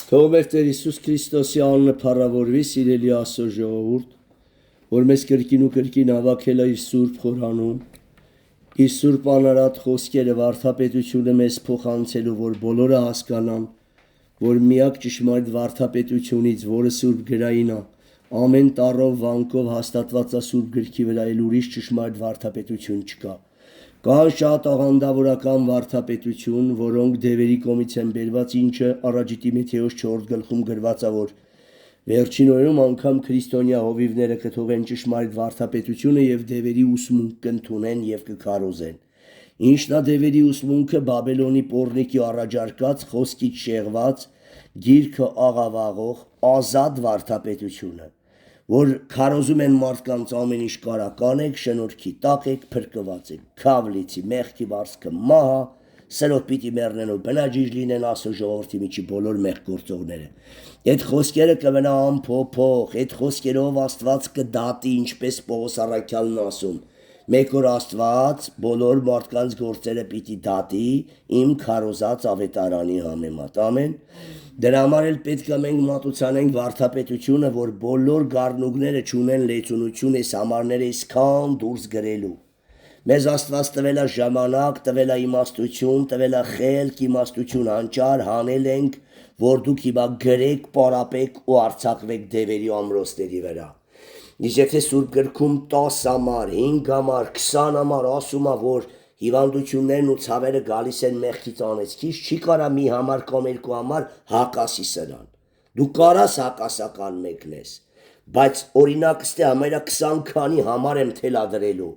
Թող մեր Տեր Հիսուս Քրիստոսի անունը փառավորվի, սիրելի Աստծո ժողովուրդ, որ մեզ կրկին ու կրկին հավաքել է իր Սուրբ Խորանում, իր Սուրբ անարատ խոսքերը վարդապետությունը մեզ փոխանցելու, որ բոլորը հասկանան, որ միակ ճշմարիտ վարդապետությունից, որը Սուրբ գրային է, ամեն տառով վանկով հաստատված է Սուրբ գրքի վրա, էլ ուրիշ ճշմարիտ վարդապետություն չկա։ Կան շատ աղանդավորական վարդապետություն, որոնք դևերի կողմից են բերված, ինչը առաջի Տիմոթեոս 4 գլխում գրված է, որ վերջին օրերում անգամ քրիստոնյա հովիվները կթողեն ճշմարիտ վարդապետությունը եւ դևերի ուսմունք կընդունեն եւ կքարոզեն։ Ինչն է դևերի ուսմունքը? Բաբելոնի պոռնիկի առաջարկած, խոսքից շեղված, գիրքը աղավաղող, ազատ վարդապետությունը, որ քարոզում են մարդկանց ամեն ինչ կարական եք, շնորհքի տակ եք, փրկված եք, քավլիցի, մեղքի վարձքը մահա, սրով պիտի մեռնեն ու բնաջիջ լինեն Աստծո ժողովրդի միջի բոլոր մեղք գործողները։ Այդ խոսքերը կմնա անփոփոխ, այդ խոսքերով Աստված կդատի, ինչպես Պողոս առաքյալն ասում։ Մեկ օր Աստված բոլոր մարդկանց գործերը պիտի դատի իմ քարոզած ավետարանի համեմատ։ Ամեն։ Դրա համար էլ պետք է մենք մատուցանենք վարդապետությունը, որ բոլոր գառնուկները չունեն լեցունություն այս համարները իսկան դուրս գրելու։ Մեզ Աստված տվել է ժամանակ, տվել է իմաստություն, տվել է խելք, իմաստություն անճար, հանել ենք, որ դուք հիմա գրեք, պարապեք ու արձակվեք դևերի ամրոցների վրա։ Իսկ եթե Սուրբ գրքում 10 համար, 5 համար, 20 համար ասում է, որ հիվանդություններն ու ցավերը գալիս են մեղքից անեծքից, չի կարա մի համար կամ երկու համար հակասի սրան։ Դու կարաս հակասական մեկնես, բայց օրինակ ստե համարյա 20 քանի համար եմ թելադրելու։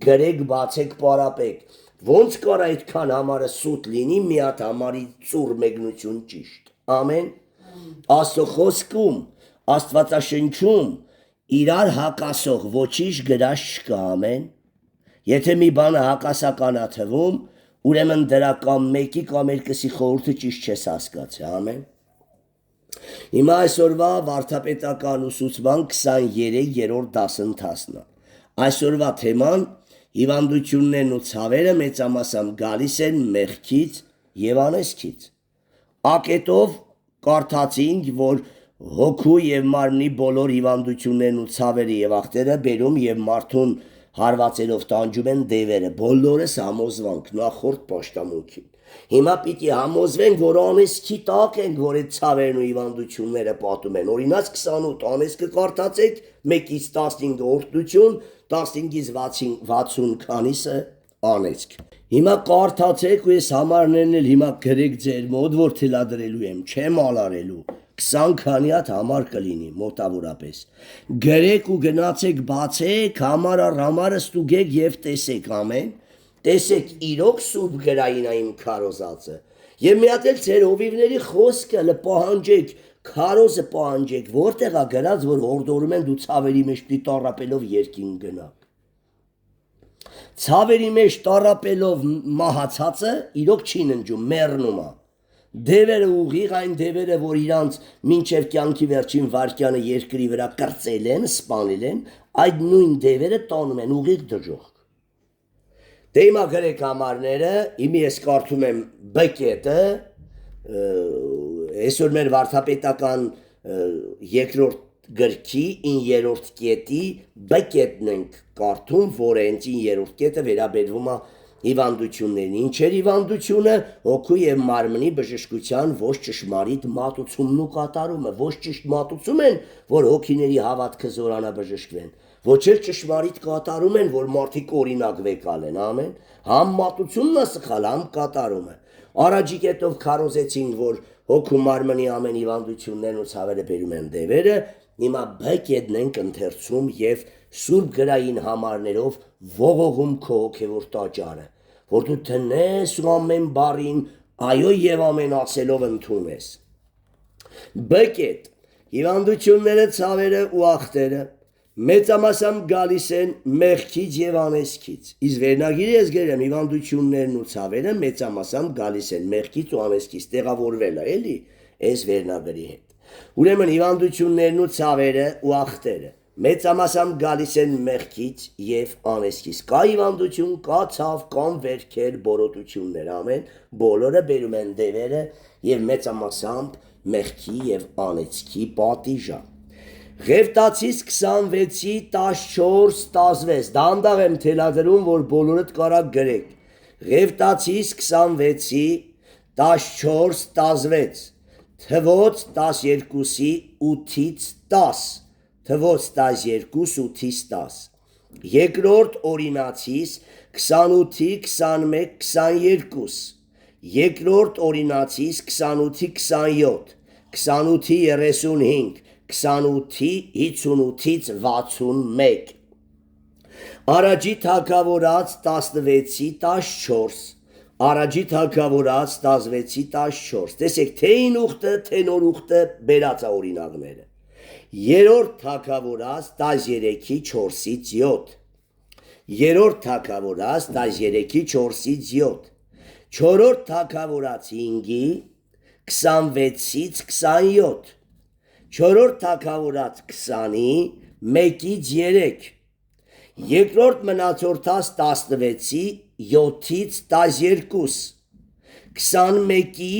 Գրեք, բացեք, պարապեք։ Ոնց կարա այդքան համարը սուտ լինի, մի հատ համարի ծուռ մեկնություն ճիշտ։ Ամեն։ Աստծո խոսքում, Աստվածաշնչում իրար հակասող ոչինչ գրած չկա, ամեն։ Եթե մի բանը հակասական է թվում, ուրեմն դրա կամ մեկի կամ երկուսի խորհուրդը ճիշտ չես հասկացել, ամեն։ Հիմա այսօրվա վարդապետական ուսուցման 23-րդ դասընթացն է։ Այսօրվա թեման հիվանդություններն ու ցավերը մեծամասամբ գալիս են մեղքից եւ անեծքից։ Ակետով կարդացինք, որ հոգու եւ մարմնի բոլոր հիվանդություններն ու ցավերը եւ ախտերը բերում եւ մարդուն հարվածելով տանջում են դևերը, բոլորս համոզվանք նախորդ պաշտամունքին։ Հիմա պիտի համոզվենք, որ անեծքի տակ ենք, որ այդ ցավերն ու հիվանդությունները պատում են։ Օրինակ 28 անեծքը կարդացեք, 1-ից 15 օրհնություն, 15-ից 60 քանիսը անեծք։ Հիմա կարդացեք ու այս համարներն էլ հիմա գրեք ձեր մոտ, որ թելադրելու եմ, չեմ ալարելու։ 20 քանի հատ համար կլինի մոտավորապես։ Գրեք ու գնացեք, բացեք, համար առ համարը ստուգեք եւ տեսեք, ամեն։ Տեսեք, իրոք Սուրբ գրային է իմ քարոզածը։ Եվ մի հատ էլ ձեր հովիվների խոսքը լպահանջեք, քարոզը պահանջեք, որտեղ է գրած, որ հորդորում են դու ցավերի մեջ պիտի տառապելով երկին գնաք։ Ցավերի մեջ տառապելով մահացածը իրոք չի ննջում, մեռնում է։ Դևերը ուղիղ այն դևերը, որ իրանց մինչև կյանքի վերջին վարկյանը երկրի վրա կրծել են, սպանել են, այդ նույն դևերը տանում են ուղիղ դժոխք։ Դե հիմա գրեք համարները, իմի ես կարդում եմ B կետը, այսօր մեր վարդապետական երկրորդ գրքի 9-րդ կետի B կետն ենք կարդում, որը հենց 9-րդ կետը վերաբերվում է հիվանդություններին։ Ինչեր հիվանդությունը? Հոգու եւ մարմնի բժշկության ոչ ճշմարիտ մատուցումն ու կատարումը։ Ոչ ճիշտ մատուցում են, որ հոգիների հավատքը զորանա բժշկվեն։ Ոչ էլ ճշմարիտ կատարում են, որ մարդիկ օրինակ վեկալ են, ամեն։ Համ մատուցումն է սխալ, համ կատարումը։ Առաջի կետով քարոզեցին, որ հոգու մարմնի ամեն հիվանդություններն ու ցավերը բերում են դևերը, հիմա B կետն ենք ընթերցում եւ Սուրբ գրային համարներով ողողում քո հոգևոր տաճարը, որ դու տնես ու ամեն բառին այո եւ ամեն ասելով ընդունես։ B կետ. հիվանդությունները, ցավերը ու ախտերը մեծամասամբ գալիս են մեղքից եւ անեծքից։ Իսկ վերնագիրը ես գրեմ հիվանդություններն ու ցավերը մեծամասամբ գալիս են մեղքից ու անեծքից, տեղավորվել է, էլի, այս վերնագրի հետ։ Ուրեմն հիվանդություններն ու ցավերը ու ախտերը մեծամասամբ գալիս են մեղքից եւ անեծքից։ Կա հիվանդություն, կա ցավ, կան վերքեր, բորոտություններ, ամեն, բոլորը բերում են դևերը եւ մեծամասամբ մեղքի և անեծքի պատիժը։ Ղևտացիս 26-ի 14-16, դանդաղ եմ թելադրում, որ բոլորդ կարակ գրեք։ Ղևտացիս 26-ի 14-16, թվոց 12-ի 8-ից 10, թվոց 12 8-ից 10, երկրորդ օրինացիս 28-ի 21 22, երկրորդ օրինացիս 28-ի 27, 28-ի 35, 28-ի 58-ից 61, Արաջի թագավորաց 16-ի 14, Արաջի թագավորաց 16-ի 14, տեսեք թե հին ուխտը, թե նոր ուխտը բերած է օրինակները, երրորդ թագավորաց 13-ի 4-ից 7, երրորդ թագավորաց 13-ի 4-ից 7, չորրորդ թագավորաց 5-ի 26-ից 27, չորրորդ թագավորաց 20-ի 1-ից 3, երկրորդ մնացորդաց 16-ի 7-ից 12, 21-ի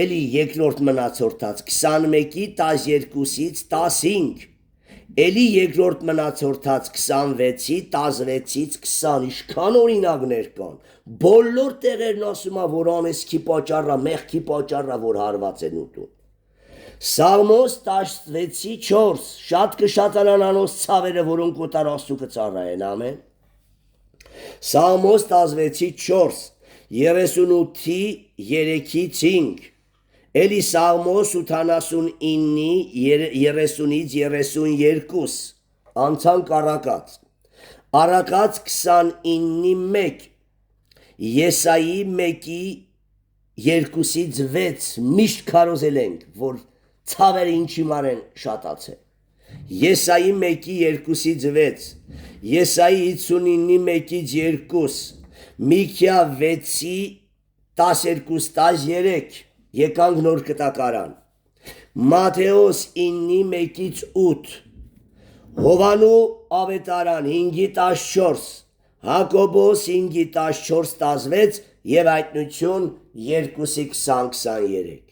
էլի երկրորդ մնացորդաց 21-ի 12-ից 15, էլի երկրորդ մնացորդաց 26-ի 16-ից 20, իշքան օրինակներ կան, բոլոր տեղերն ասում է, որ անեծքի պատճառը, մեղքի պատճառը, որ հարված են ուտում։ Սաղմոս 16-ի 4, շատ կշատանան անոնց ցավերը, որոնք օտար Աստծու կծառայեն, ամեն։ Սաղմոս 16-ի 4, 38-ի 3-ից 5, էլի Սաղմոս 89-ի 30-ից 32, անցանք Առակաց, Առակաց 29-ի 1, Եսայի 1-ի 2-ից 6, միշտ քարոզել ենք, որ ցավերը ինչի մարեն շատացել, Եսայի 1-ի 2-ից 6, Եսայի 59-ի 1-ից 2, Միքիա 6-ի 12-ից 13, եկանք նոր կտակարան, Մատթեոս 9-ի 1-ից 8, Հովանու ավետարան 5-ի 14, Հակոբոս 5-ի 14-16 և Հայտնություն 2-ի 20-23,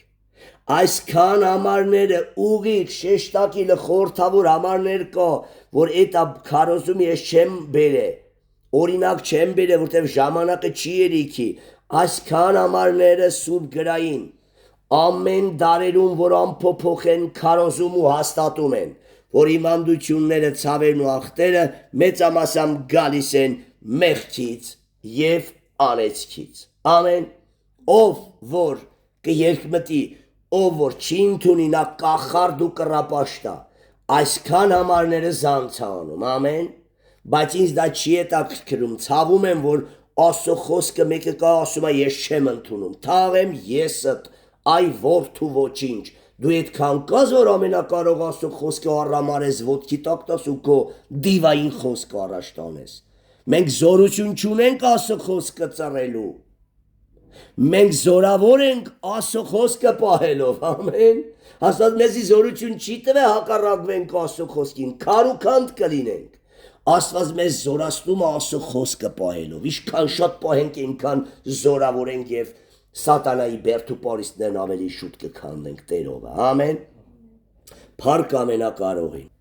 այսքան համարները ուղիղ շեշտակիլը խորհրդավոր համարներ կա, որ էտա քարոզում ես չեմ բերե, օրինակ չեմ բերե, որտեղ ժամանակը չի երիքի, այսքան համարները սուրբ գրային, ամեն դարերում, որ ամփոփող են, քարոզում ու հաստատում են, որ իմանդությունները, ցավերն ու ախտերը մեծամասամբ գալիս են մեղքից և անեծքից, ամեն, ով որ կերկմտի, ով որ չի ընդունի, նա կախարդ ու կռապաշտ է, այսքան համարները զանց է անում, ամեն, բայց ինձ դա չի հետաքրքրում, ցավում եմ, որ Աստծո խոսքը մեկը կա ասում է ես չեմ ընդունում, թաղեմ եսդ, այ որդու ոչինչ, դու այդքան կաս, որ ամենակարող Աստծո խոսքը առամարես ոտքի տակ տաս ու քո դիվային խոսքը առաջ տանես, մենք զորություն չունենք Աստծո խոսքը ծռելու, մենք զորավոր ենք Աստծո խոսքը պահելով, ամեն, Աստված մեզի զորություն չի տվել հակառակվենք Աստծո խոսքին, քարուքանդ կլինենք, Աստված մեզ զորացնում է Աստծո խոսքը պահելով, ինչքան շատ պահենք, այնքան զորավոր ենք և սատանայի բերդու պարիսպներն ավելի շուտ կքանդենք Տերով, ամեն, փառք ամենակարողին։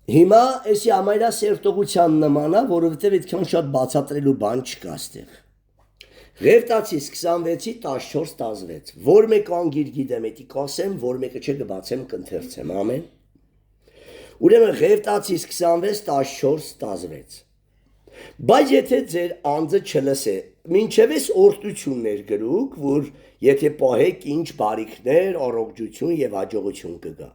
Հիմա էսի ամայնա սերտողության նման է, որովհետև այդքան շատ բացատրելու բան չկա այստեղ։ Ղևտացիս 26-ի 14-16, որ մեկ անգիր գիտեմ, էդի կասեմ, որ մեկը չէ կբացեմ, կընթերցեմ, ամեն։ Ուրեմն Ղևտացիս 26-14-16, բայց եթե ձեր անձը չլսե, մինչև ես օրհնություններ գրուք, որ եթե պահեք ինչ բարիքներ, առողջություն և հաջողություն կգա,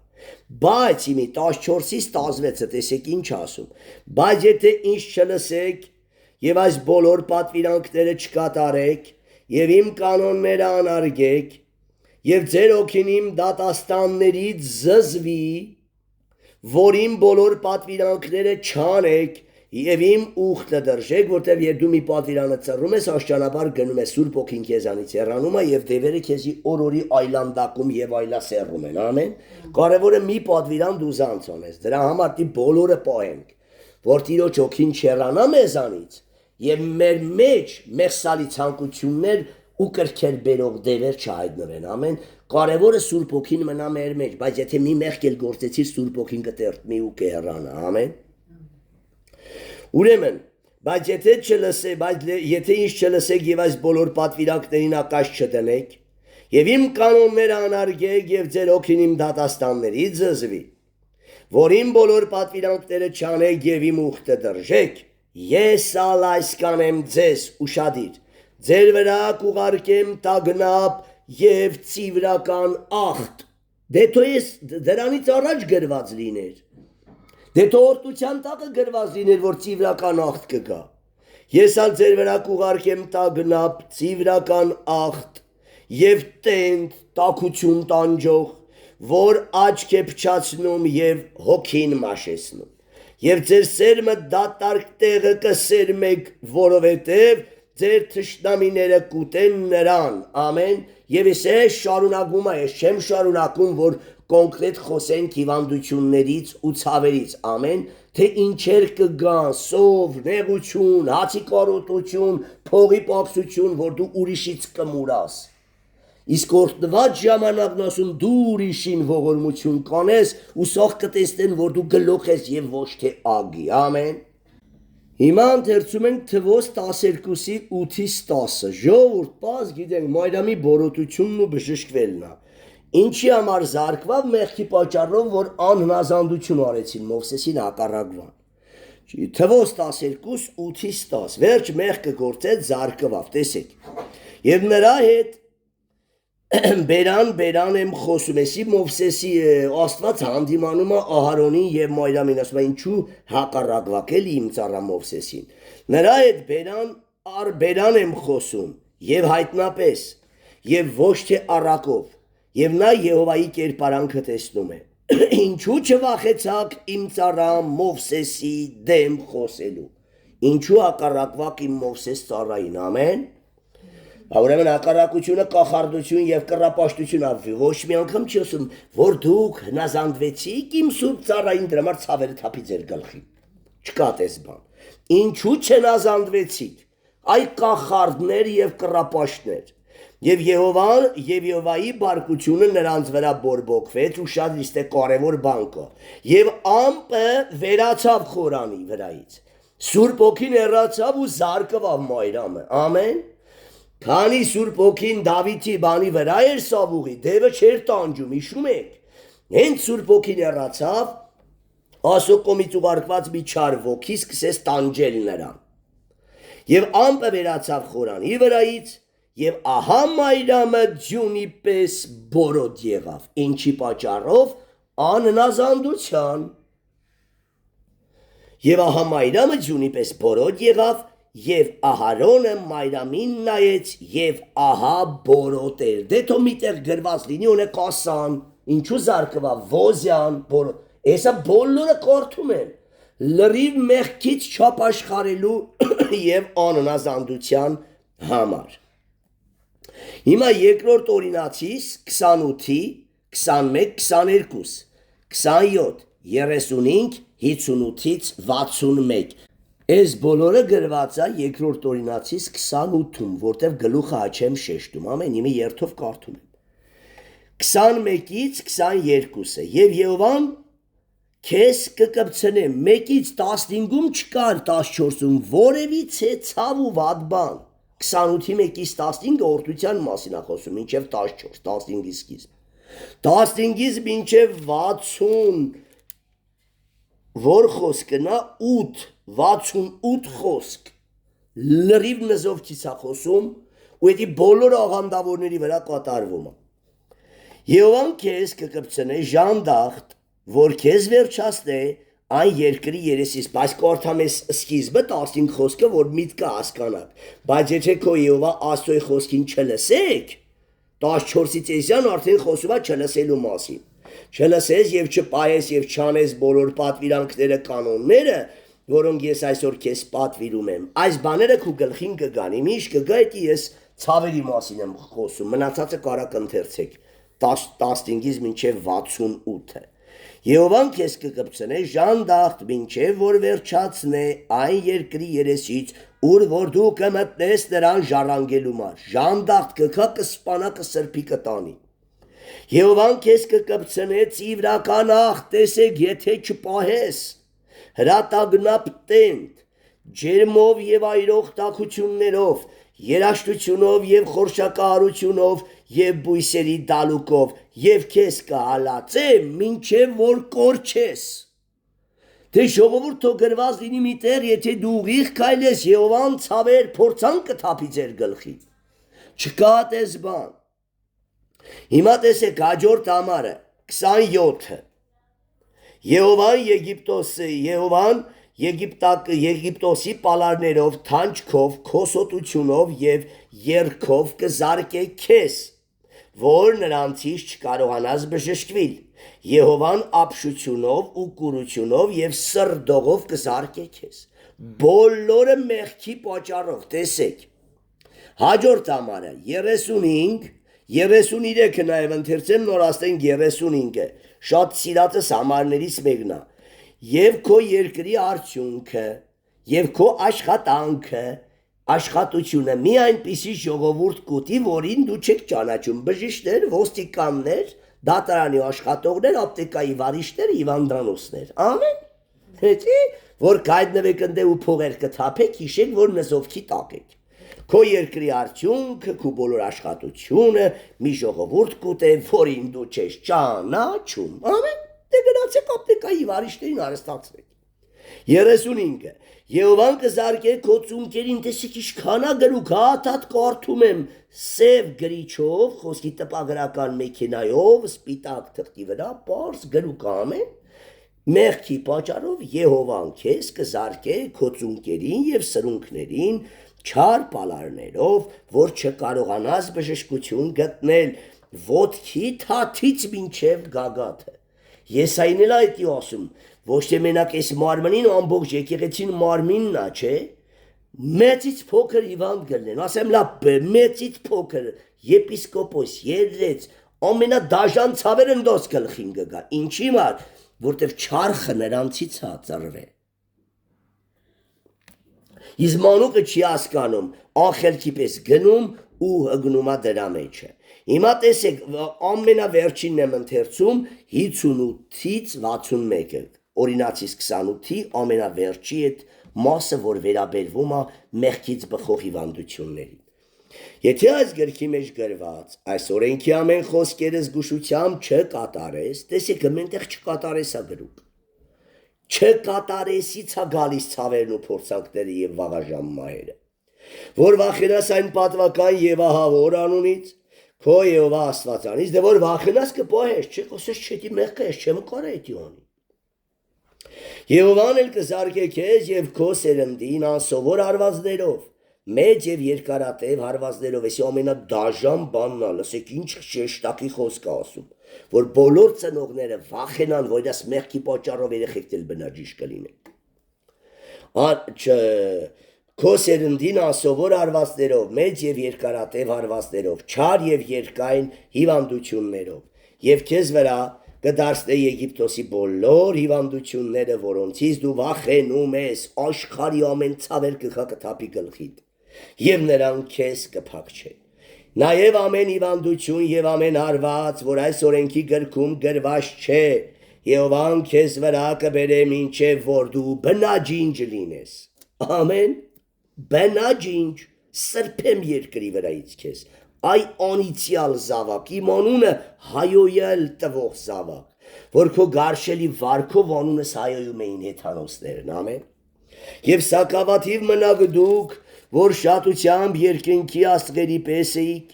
բայց իմի 14-ից 16-ը տեսեք ինչ ասում, բայց եթե ինչ չլսեք, և այս բոլոր պատվիրանքները չկատարեք, և իմ կանոնները անարգեք, և ձեր օքին իմ դատաստաններից զզվի, որ իմ բոլոր պատվիրանքները չանեք, և իմ ուխտը դրժեք, որտև երբ դու մի պատվիրանը ծռում ես, աստիճանաբար գնում ես Սուրբ Օքին քեզանից հեռանում է, և դևերը քեզի օր-օրի այլանդակում և այլասեռում են, ամեն, կարևորը մի պատվիրան դու զանց անես, դրա համար դի բոլորը պահենք, որ Տիրոջ օքին չհեռանա մեզանից, և մեր մեջ մեղսալի ցանկություններ ու կրքեր բերող դևեր չհայտնվեն, ամեն, կարևորը Սուրբ Հոգին մնա մեր մեջ, բայց եթե մի մեղք էլ գործեցիր, Սուրբ Հոգին կտրտնի ու կհեռանա, ամեն։ Ուրեմն, բայց եթե ինչ չլսեք եւ այս բոլոր պատվիրանքներին ակաշ չդնեք, եւ իմ կանոնները անարգեք եւ ձեր հոգին իմ դատաստաններից զզվի, որ իմ բոլոր պատվիրանքները չանեք եւ իմ ուխտը դրժեք, ես ալ այս կանեմ ձեզ ուշադիր, ձեր վրա կուղարկեմ տագնապ եւ ծիվրական ախտ, դե թո ես դրանից առաջ գրված լիներ, դե թո օրտության տակը գրված լիներ, որ ծիվրական ախտ կգա, ես ալ ձեր վրա կուղարկեմ տագնապ, ծիվրական ախտ եւ տենդ տակություն տանջող, որ աչք է փչացնում եւ հոգին մաշեցնում, եւ ձեր սերմը դատարկ տեղը կսերմեք, որովհետեւ ձեր թշնամիները կուտեն նրան, ամեն, եւ ես շարունակում եմ, ես չեմ շարունակում, որ կոնկրետ խոսենք հիվանդություններից ու ցավերից, ամեն, թե ինչեր կգան, սով, նեղություն, հացի կարոտություն, փողի պակսություն, որ դու ուրիշից կմուրաս, իսկ օրտնված ժամանակն ասում դու ուրիշին ողորմություն կանես ու սաղ կտեսնեն, որ դու գլուխ ես եւ ոչ թե ագի, ամեն։ Հիմա ընթերցում ենք Թվոս 12-ի 8-ից 10-ը, ժողովուրդ պարզ գիտենք Մայրամի բորոտությունն ու բժշկվելն է, ինչի համար զարկվավ մեղքի պատճառով, որ անհնազանդություն արեցին Մովսեսին հակառակվան, Թվոս 12 8-ից 10, վերջ մեղքը գործեց զարկվավ, տեսեք, եւ նրա հետ բերան եմ խոսում, եսի Մովսեսի Աստված հանդիմանում է Ահարոնին եւ Մայրամին, ասում է ինչու հակառակվակ էլի իմ ծառա Մովսեսին, նրա հետ բերան եմ խոսում եւ հայտնապես եւ ոչ թե առակով, եւ նա Եհովայի կերպարանքը տեսնում է, ինչու չվախեցաք իմ ծառա Մովսեսի դեմ խոսելու, ինչու հակառակվակ իմ Մովսես ծառային, ամեն։ Ուրեմն հակառակությունը կախարդություն եւ կռապաշտություն ավվի, ոչ մի անգամ չի ասում, որ դուք հնազանդվեցիք իմ սուրբ ծառային, դրա համար ցավերը թափի ձեր գլխին, չկա տես բան, ինչու չհնազանդվեցիք, այ կախարդներ եւ կռապաշտներ, եւ Եհովայի բարկությունը նրանց վրա բորբոքվեց ու շատ լիստե կարևոր բան կա, եւ ամպը վերացավ խորանի վրայից, Սուրբ Հոգին հեռացավ ու զարկվավ Մայրամը, ամեն։ Քանի Սուրբ Հոգին Դավիթի բանի վրա էր սավուղի, դևը չէր տանջում, հիշում եք, հենց Սուրբ Հոգին հեռացավ, Ասոկոմից ուղարկված մի չար ոգի սկսեց տանջել նրան, եւ ամպը վերացավ խորանի վրայից, եւ ահա Մայրամը ձյունի պես բորոտ եղավ, ինչի պատճառով անհնազանդության, եւ ահա Մայրամը ձյունի պես բորոտ եղավ, եւ Ահարոնը Մայրամին նայեց եւ ահա բորոտ էր, դե թո միտեղ գրված լինի ունե կասան, ինչու զարկվա Ոզյան, բորոտ, եսա բոլորը կորթում են, լրիվ մեղքից չապաշխարելու եւ անհնազանդության համար։ Հիմա երկրորդ օրինացիս 28-ի 21, 22, 27, 35, 58-ից 61 Այս բոլորը գրված է երկրորդ օրինացիս 28-ում, որտեղ գլուխը հաչեմ շեշտում, ամեն իմը երթով կարդում եմ, 21-ից 22-ը, եւ Եհովան քեզ կկպցնե, 1-ից 15-ում չկար 14-ում, որևիցե ցավ ու վատ բան, 28-ի 1-ից 15-ը օրդության մասին է խոսում, մինչև 14, 15-ի սկիզբ, 15-ից մինչև 60, որ խոսքն է 8, 68 խոսք, լրիվ նզովքից է խոսում, ու էդի բոլոր աղանդավորների վրա կատարվում է։ Եհովան քեզ կկպցնե ժանդախտ, որ քեզ վերջացնե այն երկրի երեսից, բայց կարդամ ես սկիզբը 15 խոսքը, որ միտքը հասկանաք, բայց եթե քո Եհովա Աստծոյի խոսքին չլսեք, 14-ից էսյան արդեն խոսում է չլսելու մասին, չլսես եւ չպայես եւ չանես բոլոր պատվիրանքները, կանոնները, որոնք ես այսօր քեզ պատվիրում եմ, այս բաները քո գլխին կգան, իմիշ կգա, էդի ես ցավերի մասին եմ խոսում, մնացածը կարակ ընթերցեք, 15-ից մինչև 68-ը։ Եհովան քեզ կկպցնե ժանդախտ, մինչև որ վերջացնե այն երկրի երեսից ուր որ դու կմտնես նրան ժառանգելու մար, ժանդաղտ կքա կսպանա կսրբի կտանի։ Եհովան քեզ կկպցնե ծիվրականախ, տեսեք, եթե չպահես, հրատագնապտենտ, ջերմով և այրող տաքություններով, երաշտությունով և խորշակահարությունով և բույսերի դալուկով և քեզ կհալածե մինչև որ կորչես։ Թե ժողովուրդ թող գրված լինի մի տեղ, եթե դու ուղիղ քայլես, Եհովան ցավեր փորձանք կթափի ձեր գլխին։ Չկա այդպես բան։ Հիմա տեսեք հաջորդ ամառը 27-ը։ Եհովան Եգիպտոսի պալարներով, թանջքով, քոսոտությունով և երգով կզարկե քեզ, որ նրանցից չկարողանաս բժշկվել։ Եհովան ապշությունով ու կուրությունով և սրդողով կզարկե քեզ։ Բոլորը մեղքի պատճառով, տեսեք։ Հաջորդ ամառը 35, 33-ը նաև ընթերցեմ նորաստենք 35-ը, շատ սիրածս ամառներից մեկն է։ Եվ քո երկրի արդյունքը, և քո աշխատանքը, աշխատությունը մի այնպիսի ժողովուրդ կուտի, որին դու չեք ճանաչում, բժիշկներ, ոստիկաններ, դատարանի աշխատողներ, ապտեկայի վարիչներ, հիվանդանոցներ։ Ամեն։ Հետի որ կայտնվեք ընդ ու փողեր կթափեք, հիշեք, որ նզովքի տակ եք։ Քո երկրի արդյունքը, քո բոլոր աշխատությունը մի ժողովուրդ կուտե, որին դու չես ճանաչում։ Ամեն։ Դե գնացեք ապտեկայի վարիչներին արստացրեք։ 35-ը Եհովան կզարկե քո ծունկերին, տեսեք ինչքան է գրուկ, հաթաթ կարդում եմ, սև գրիչով, խոսքի տպագրական մեքենայով, սպիտակ թղթի վրա, պարզ գրուկ ամեն։ Մեղքի պատճառով Եհովան քեզ կզարկե քո ծունկերին և սրունքներին չար պալարներով, որ չկարողանաս բժշկություն գտնել ոտքի թաթից մինչև գագաթը։ Եսային էլ այդ ասում, ոչ թե մենակ այս մարմնին ամբողջ եկեղեցին մարմինն է, չէ։ Մեծից փոքր հիվանդ գլնեն, ասեմ լավ, մեծից փոքր, եպիսկոպոս, ելրեց, ամենադաժան ցավերը ընդոս գլխին կգա, ինչի մար, որտև չարխը նրանցից է ծռվե։ Իսկ մանուկը չի հասկանում, անխելքի պես գնում ու հգնում է դրա մեջը։ Հիմա տեսեք, ամենավերջինն եմ ընթերցում 58-ից 61-ը, Օրինացիս 28-ի ամենավերջի այդ մասը, որ վերաբերվում է մեղքից բխող հիվանդություններին։ Եթե այս գրքի մեջ գրված, այս օրենքի ամեն խոսքերը զգուշությամբ չկատարես, տեսեք, մենտեղ չկատարես է գրուկ։ Չկատարեսից է գալիս ցավերն ու փորձանքները և վաղաժամ մահերը։ Որ վախենաս այն պատվական և ահավոր անունից, քո Եհովա Աստվածանից, դե որ վախենաս կպահես, չէ, խոսես չետի մեղքը ես չեմ կարա էդի անի։ Եհովան էլ կզարկե քեզ և քո սերնդին անսովոր հարվածներով, մեծ և երկարատև հարվածներով, էսի ամենադաժան բանն է, լսեք ինչ շեշտակի խոսք է ասում, որ բոլոր ծնողները վախենան, որ այս մեղքի պատճառով երեխեքն էլ բնաջիջ կլինեն։ Քո սերնդին անսովոր հարվածներով, մեծ և երկարատև հարվածներով, չար և երկայն հիվանդություններով, և քեզ վրա կդարձնե Եգիպտոսի բոլոր հիվանդությունները, որոնցից դու վախենում ես, աշխարհի ամեն ցավեր կթափի գլխիդ, և նրան քեզ կփակչեն։ Նաև ամեն հիվանդություն և ամեն հարված, որ այս օրենքի գրքում գրված չէ, Եհովան քեզ վրա կբերե մինչև որ դու բնաջինջ լինես։ Ամեն։ Բնաջինջ, սրբեմ երկրի վրայից քեզ, այ անիցյալ զավակ, իմ անունը հայոյել տվող զավակ, որ քո գարշելի վարքով անունս հայոյում էին հեթանոսներն, ամեն։ Եվ սակավաթիվ մնաք դուք, որ շատությամբ երկնքի աստղերի պես էիք,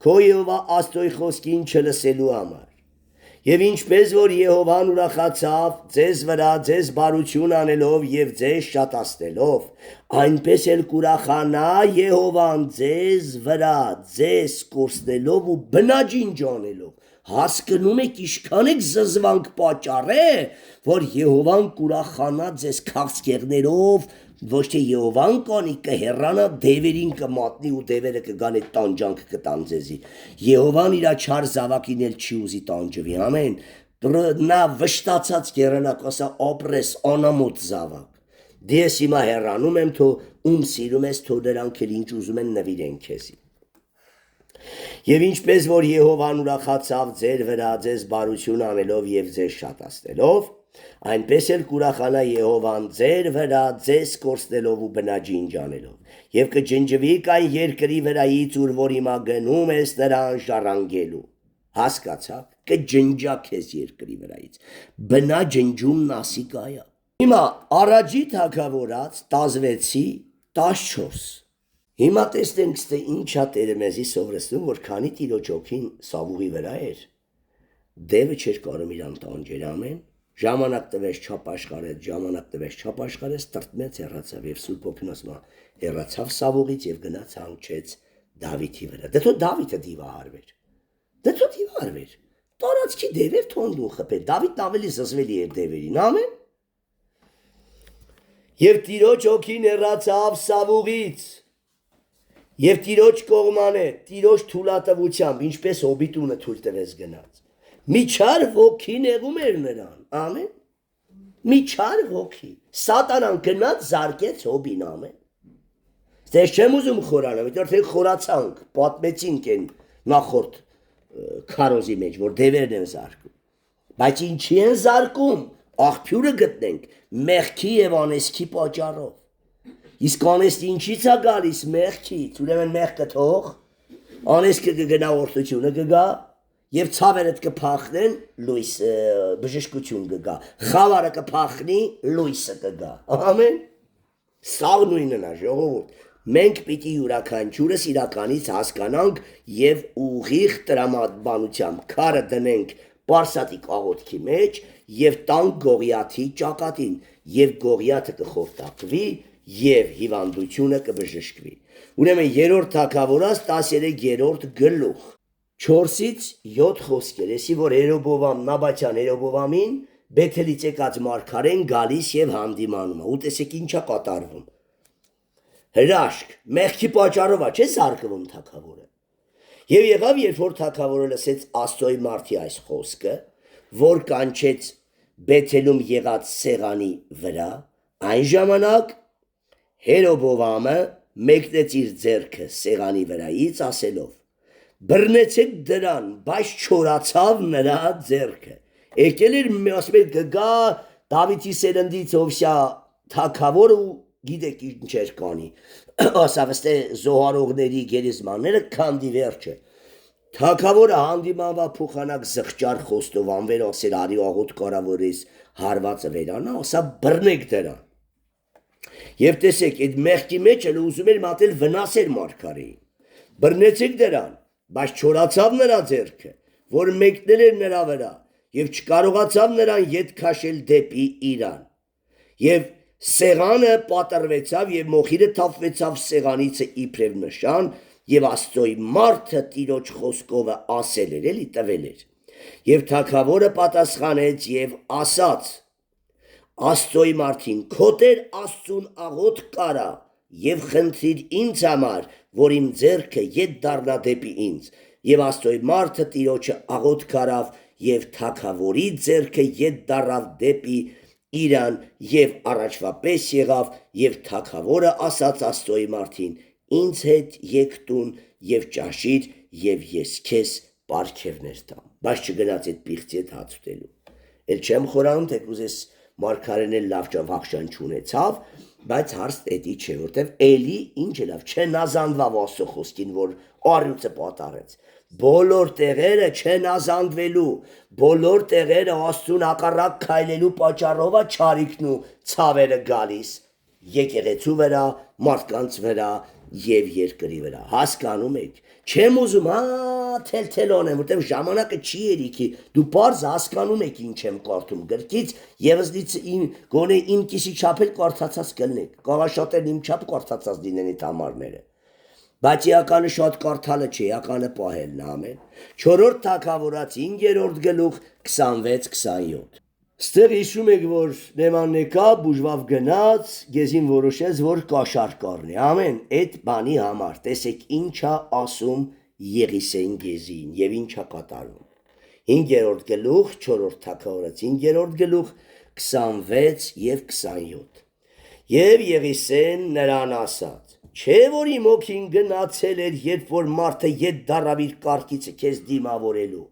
քո Եհովա Աստծոյ խոսքին չլսելու համար։ Եվ ինչպես որ Եհովան ուրախացավ ձեզ վրա ձեզ բարություն անելով և ձեզ շատացնելով, այնպես էլ կուրախանա Եհովան ձեզ վրա ձեզ կորցնելով ու բնաջինջ անելով։ Հասկնում եք ինչքան եք զզվանք պատճառե, որ Եհովան կուրախանա ձեզ քաղցկեղներով, ոչ թե Եհովան կանի կհեռանա դևերին կմատնի ու դևերը կգան այդ տանջանք կտան ձեզի։ Եհովան իր չար զավակին էլ չի ուզի տանջվի, ամեն։ Նա վշտացած կերնա կասա ապրես անամոթ զավակ։ Դես հիմա հեռանում եմ, թո ում սիրում ես, թո դրանք էլ ինչ ուզում են նվիրեն քեզի։ Եվ ինչպես որ Եհովան ուրախացավ ձեր վրա ձեզ բարություն անելով եւ ձեզ շատացնելով, այնպես էլ կուրախանա Եհովան ձեր վրա ձեզ կորցնելով ու բնաջինջ անելով։ Եվ կջնջվիք այն երկրի վրայից, ուր որ հիմա գնում ես նրան ժառանգելու։ Հասկացաք, կջնջա քեզ երկրի վրայից։ Բնաջնջումն ասիկայա։ Հիմա առաջի թագավորած 16:14 Հիմա տեսնենք, թե ինչա Տերը մեզի սովորեցնում, որ քանի Տիրոջ օգին Սավուղի վրա էր, դևը չէր կարող իրան տանջել, ամեն։ Ժամանակ տվեց չապաշխարեց, տրտմեց հեռացավ եւ Սուրբ Օգին ասում է, հեռացավ Սավուղից եւ գնաց հանգչեց Դավիթի վրա։ Դե թո Դավիթը դիվահարվեր։ Տարածքի դևեր թոնդուն խփեր։ Դավիթն ավելի զզվելի էր դևերին, ամեն։ Եվ Տիրոջ օգին հեռացավ Սավուղից։ Եվ Տիրոջ կողմանը, Տիրոջ թույլատվությամբ, ինչպես հոբիտունը թույլ տվեց գնաց։ Մի չար ոգի նեղում էր նրան, ամեն։ Մի չար ոգի։ Սատանան գնաց զարկեց հոբին, ամեն։ Դες չեմ ուզում խորանալ, որտեղ խորացանք, պատմեցինք են նախորդ քարոզի մեջ, որ դևերն են զարկում։ Բայց ինչի են զարկում, աղբյուրը գտնենք, մեղքի եւ անեծքի պատճառով։ Իսկ անեծքը ինչից է գալիս, մեղքից, ուրեմն մեղքը թող, անեծքը կգնա օրհնությունը կգա, եւ ցավերը կփախնեն, լույսը, բժշկություն կգա, խավարը կփախնի, լույսը կգա, ամեն։ Սա նույնն է, ժողովուրդ, մենք պիտի յուրաքանչյուրս իրականից հասկանանք եւ ուղիղ տրամաբանությամբ քարը դնենք Պարսատիկ աղոթքի մեջ եւ տանք Գողիաթի ճակատին, եւ Գողիաթը կխորտակվի եւ հիվանդությունը կբժշկվի։ Ուրեմն երրորդ թագավորած 13-րդ գլուխ 4-7 խոսքեր, այսի որ Երոբովամ Նաբատյան Երոբովամին Բեթելից եկած մարգարեն գալիս եւ հանդիմանում է։ Ու տեսեք ինչա կատարվում։ Հրաշք, մեղքի պատճառով է, չէ՞ զարկվում թագավորը։ Եվ եղավ, երբ որ թագավորը լսեց Աստծոյի մարդի այս խոսքը, որ կանչեց Բեթելում եղած սեղանի վրա, այն ժամանակ Երոբովամը մեկնեց իր ձեռքը սեղանի վրայից ասելով. բռնեցեք դրան, բայց չորացավ նրա ձեռքը։ Եկել էր ասում էր գգա Դավիթի սերնդից Հովսյա թագավորը ու գիտեք ինչ էր կանի։ Ասավ ստե զոհարողների գերեզմանները քանդի վերջը։ Թագավորը հանդիմանվա փոխանակ զղջար խոստով անվեր ասել արի աղոտ կարավորես հարվածը վերանա, ասա բռնեք դրան։ Եվ տեսեք, այդ մեղքի մեջ էլ ուզում էր մատել վնասեր մարգարեին։ Բռնեցեք դրան, բայց չորացավ նրա ձեռքը, որ մեկնել էր նրա վրա, եւ չկարողացավ նրան ետ քաշել դեպի իրան։ Եվ սեղանը պատրվեցավ եւ մոխիրը թափվեցավ սեղանիցը իբրև նշան, եւ Աստծոյի մարդը Տիրոջ խոսքովը ասել էր, էլի տվել էր։ Եվ թագավորը պատասխանեց եւ ասաց. Աստծոյի մարդին, քոտեր Աստծուն աղոտ կարա եւ խնդրիր ինձ համար, որ իմ ձեռքը ետ դառնա դեպի ինձ։ Եվ Աստծոյի մարդը Տիրոջը աղոտ կարավ եւ թագավորի ձեռքը ետ դառավ դեպի իրան եւ առաջվա պես եղավ եւ թագավորը ասաց Աստծոյի մարդին. ինձ հետ եկ տուն եւ ճաշիր եւ ես քեզ պարգևներ տամ։ Բայց չգնաց այդ պիղծի հետ հաց ուտելու։ Էլ չեմ խորանում, թե կուզես մարգարեն էլ լավ վախշան չունեցավ, բայց հարց էդի չէ, որտեվ էլի ինչ է լավ, չնազանդվավ Աստծո խոսքին, որ առյուծը պատարեց։ Բոլոր տեղերը չեն ազանդվելու, բոլոր տեղերը Աստծուն հակառակ քայլելու պատճառով է չարիքն ու ցավերը գալիս եկեղեցու վրա, մարդկանց վրա եւ երկրի վրա։ Հասկանում եք։ Չեմ ուզում, թելթելոն եմ, որտեղ ժամանակը չի երիքի։ Դու պարզ հասկանում եք ինչ եմ կարդում գրքից, եւս գոնե իմ կիսի չափ էլ կարդացած կլնեք։ Կարող շատեր իմ չափ կարդացած լինեն այդ համարները։ Բայց իականը շատ կարդալը չի, իականը պահելն ամեն։ 4-րդ թագավորաց 5-րդ գլուխ 26-27 Ստեղ հիշում եք, որ Նեմանն եկա, բուժվավ գնաց, գեզին որոշեց, որ կաշառ կառնի, ամեն, այդ բանի համար, տեսեք ինչա ասում Եղիսեն գեզին եւ ինչա կատարում։ 5-րդ գլուխ, 4-րդ թագավորաց 5-րդ գլուխ 26 եւ 27 Եվ Եղիսեն նրան ասաց. Չէ որ իմ օքին գնացել էր, երբ որ մարդը ետ դառավ իր կառքիցը քեզ դիմավորելու։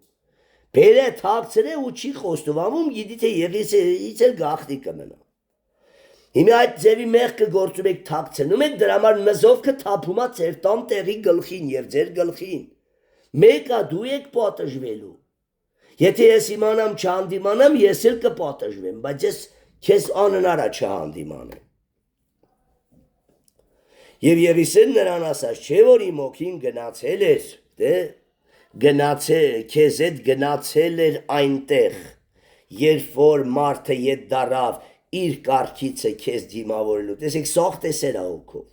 Բերե թաքցրե ու չի խոստովանում, գիտի թե Եղիսեից էլ գաղտնի կմնա։ Հիմա այդ ձևի մեղքը գործում եք թաքցնում եք, դրա համար մզովքը թափում է ձեր տան տեղի գլխին եւ ձեր գլխին։ Մեկա դու եք պատժվելու։ Եթե ես իմանամ չհանդիմանամ, ես էլ կպատժվեմ, բայց ես քեզ անհնար է չհանդիմանեմ։ Եվ Եղիսեն նրան ասաց, չէ որ իմ օքին գնացել էր, քեզ հետ գնացել էր այնտեղ, երբ որ մարդը ետ դառավ իր կառքիցը քեզ դիմավորելու։ Տեսեք, սաղ տեսեր օքով։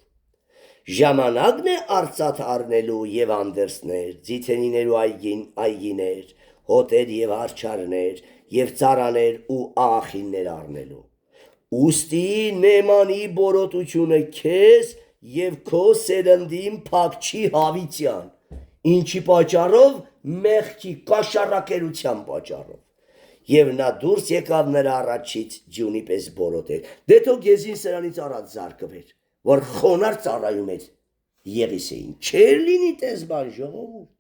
Ժամանակն է արծաթ առնելու եւ անդերսներ, ձիթենիներ ու այգիներ, հոտեր եւ արջարներ եւ ծարաներ ու աղախիններ առնելու։ Ուստի նեմանի բորոտությունը քեզ եւ քո սերնդին փակ չի հավիտյան, ինչի պատճառով մեղքի կաշառակերության պատճառով։ Եվ նա դուրս եկավ նրա առաջից ջունի պես բորոտեր։ Դե թող Եզին սրանից առաջ զարկվեր, որ խոնար ծառայում էր Եղիսեին։ Չէր լինի տեսբան ժողովուրդ։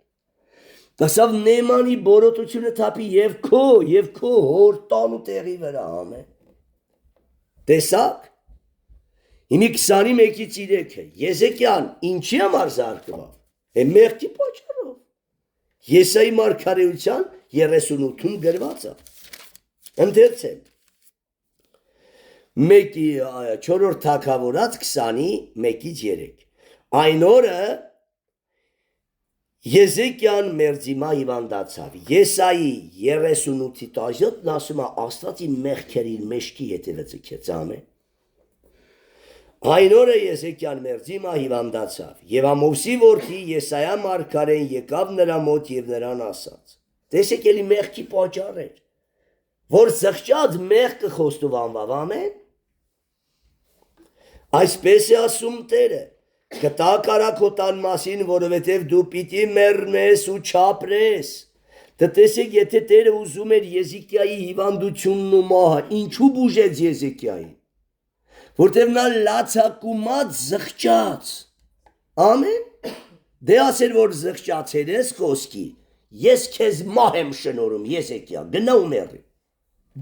Դասավ նեմանի բորոտությունը թափի եւ քո հոր տան ու տեղի վրա ամեն։ Տեսակ։ Հիմի 21-ից 3-ը Եզեկիան ինչի համար զարկվավ։ Մեղքի պատճառով։ Եսայի մարգարեության 38-ում գրված է։ Ընթերցեմ։ 4-րդ թագավորած 21-ից 3։ Այն օրը Եզեկիան մերձիմա հիվանդացավ։ Եսայի 38-ի 17-ն ասում է Աստված իմ մեղքերին մեջքի հետևը ձգեց, ամեն։ Այն օրը Եզեկիան մերձիմա հիվանդացավ, եւ Ամովսի որդի Եսայա մարգարեն եկավ նրա մոտ եւ նրան ասաց. Տեսեք էլի մեղքի պատճառ էր, որ զղջած մեղքը խոստովանվավ, ամեն։ Այսպես է ասում Տերը. Կտա կարակոտան մասին, որովհետև դու պիտի մեռնես ու չապրես։ Տեսեք, եթե Տերը ուզում էր Եզեկիայի հիվանդությունն ու մահը, ինչու բուժեց Եզեկիային։ Որտև նա լացակումած զղջաց։ Ամեն։ Դե ասեր, որ զղջացել ես խոսքի, ես քեզ մահ եմ շնորհում, Եզեկիա, գնա ու մեռի։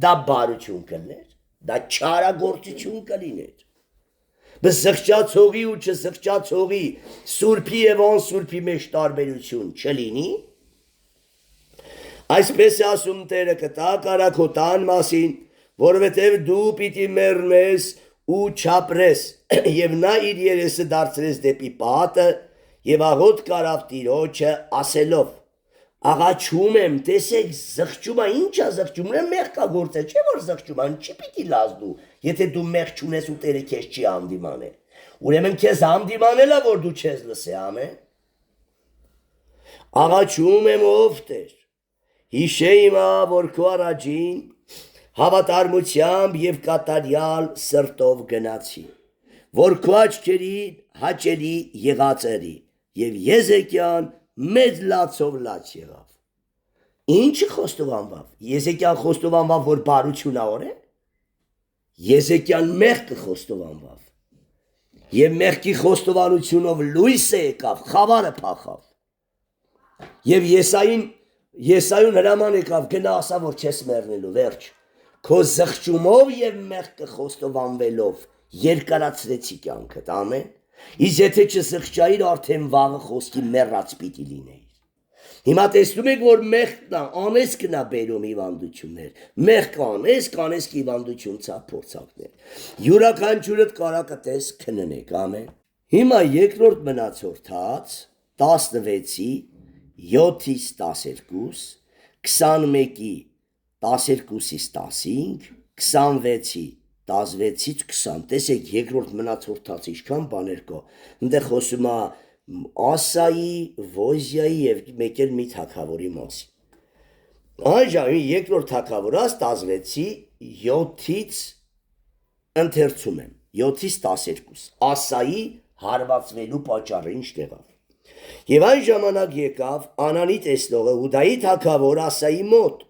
Դա բարություն կլներ, դա չարագործություն կլիներ։ Բայց զղջացողի ու չզղջացողի, սուրբի եւ անսուրբի մեջ տարբերություն չլինի։ Այսպես է ասում Տերը կտա կարակոտան մասին, որովհետև դու պիտի մեռնես ու չապրես, եւ նա իր երեսը դարձրեց դեպի պատը եւ աղոտ կարավ Տիրոջը ասելով. Աղաչում եմ, տեսեք, զղջումը ինչ է զղջում, մեղքա գործել, չէ որ զղջումը չի պիտի լազնու, եթե դու մեղք չունես ու Տերը քեզ չի հանդիմանել։ Ուրեմն քեզ հանդիմանել է, որ դու չես լսե, ամեն։ Աղաչում եմ ով Տեր, հիշե հիմա, որ քո առաջին հավատարմությամբ եւ կատարյալ սրտով գնացի, որ քո աչքերին հաճելի եղած էի, եւ Եզեկիան մեծ լացով լաց եղավ։ Ինչ խոստովանվավ։ Եզեկիան խոստովանվավ, որ բարություն ա։ Եզեկիան մեղքը խոստովանվավ։ Եվ մեղքի խոստովանությունով լույսը եկավ, խավարը փախավ։ Եվ Եսայուն հրաման եկավ, գնա ասա, որ չես մեռնելու, վերջ։ Քո զղջումով եւ մեղքը խոստովանվելով երկարացրեցի կյանքդ, ամեն։ Իսկ եթե չզղջայիր, արդեն վաղը խոսքի մեռած պիտի լինեիր։ Հիմա տեսնում եք, որ մեղքն է, անես կնա բերում հիվանդություններ։ Մեղք կանես հիվանդություն ցավ փորձակներ։ Յուրաքանչյուրդ կարակտես քննեք, ամեն։ Հիմա երկրորդ մնացորդած 16-ի 7-ից 12, 21-ի 12-ից 15, 26-ի 16-ից 20, տեսեք երկրորդ մնացորդած ինչքան բաներ կա, ընդեղ խոսում է Ասայի, Ոզիայի և մեկ էլ մի թագավորի մասին։ Այժմ երկրորդ թագավորած 16-ի 7-ից ընթերցում եմ, 7-ից 12, Ասայի հարվածվելու պատճառը ինչ եղավ։ Եվ այն ժամանակ եկավ Անանի տեսնողը Հուդայի թագավոր Ասայի մոտ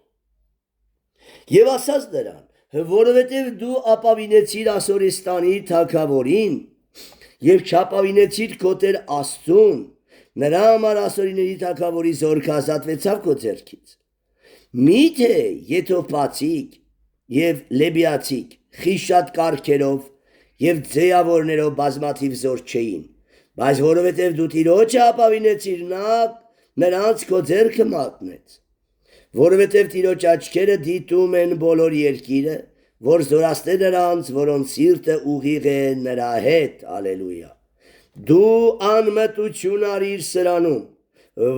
և ասաց նրան, որովհետև դու ապավինեցիր Ասորեստանի թագավորին և չապավինեցիր քո Տեր Աստծուն, նրա համար Ասորիների թագավորի զորքը ազատվեցավ քո ձեռքից։ Միթե եթովպացիք և լեբիացիք խիշատ կառքերով և ձեավորներով բազմաթիվ զոր չէին, բայց որովհետև դու Տիրոջը ապավինեցիր, նա նրանց քո ձեռքը մատնեց։ Որովհետև Տիրոջ աչքերը դիտում են բոլոր երկիրը, որ զորացնե նրանց, որոնց սիրտը ուղիղ է նրա հետ, ալելույա։ Դու անմտություն արիր սրանում,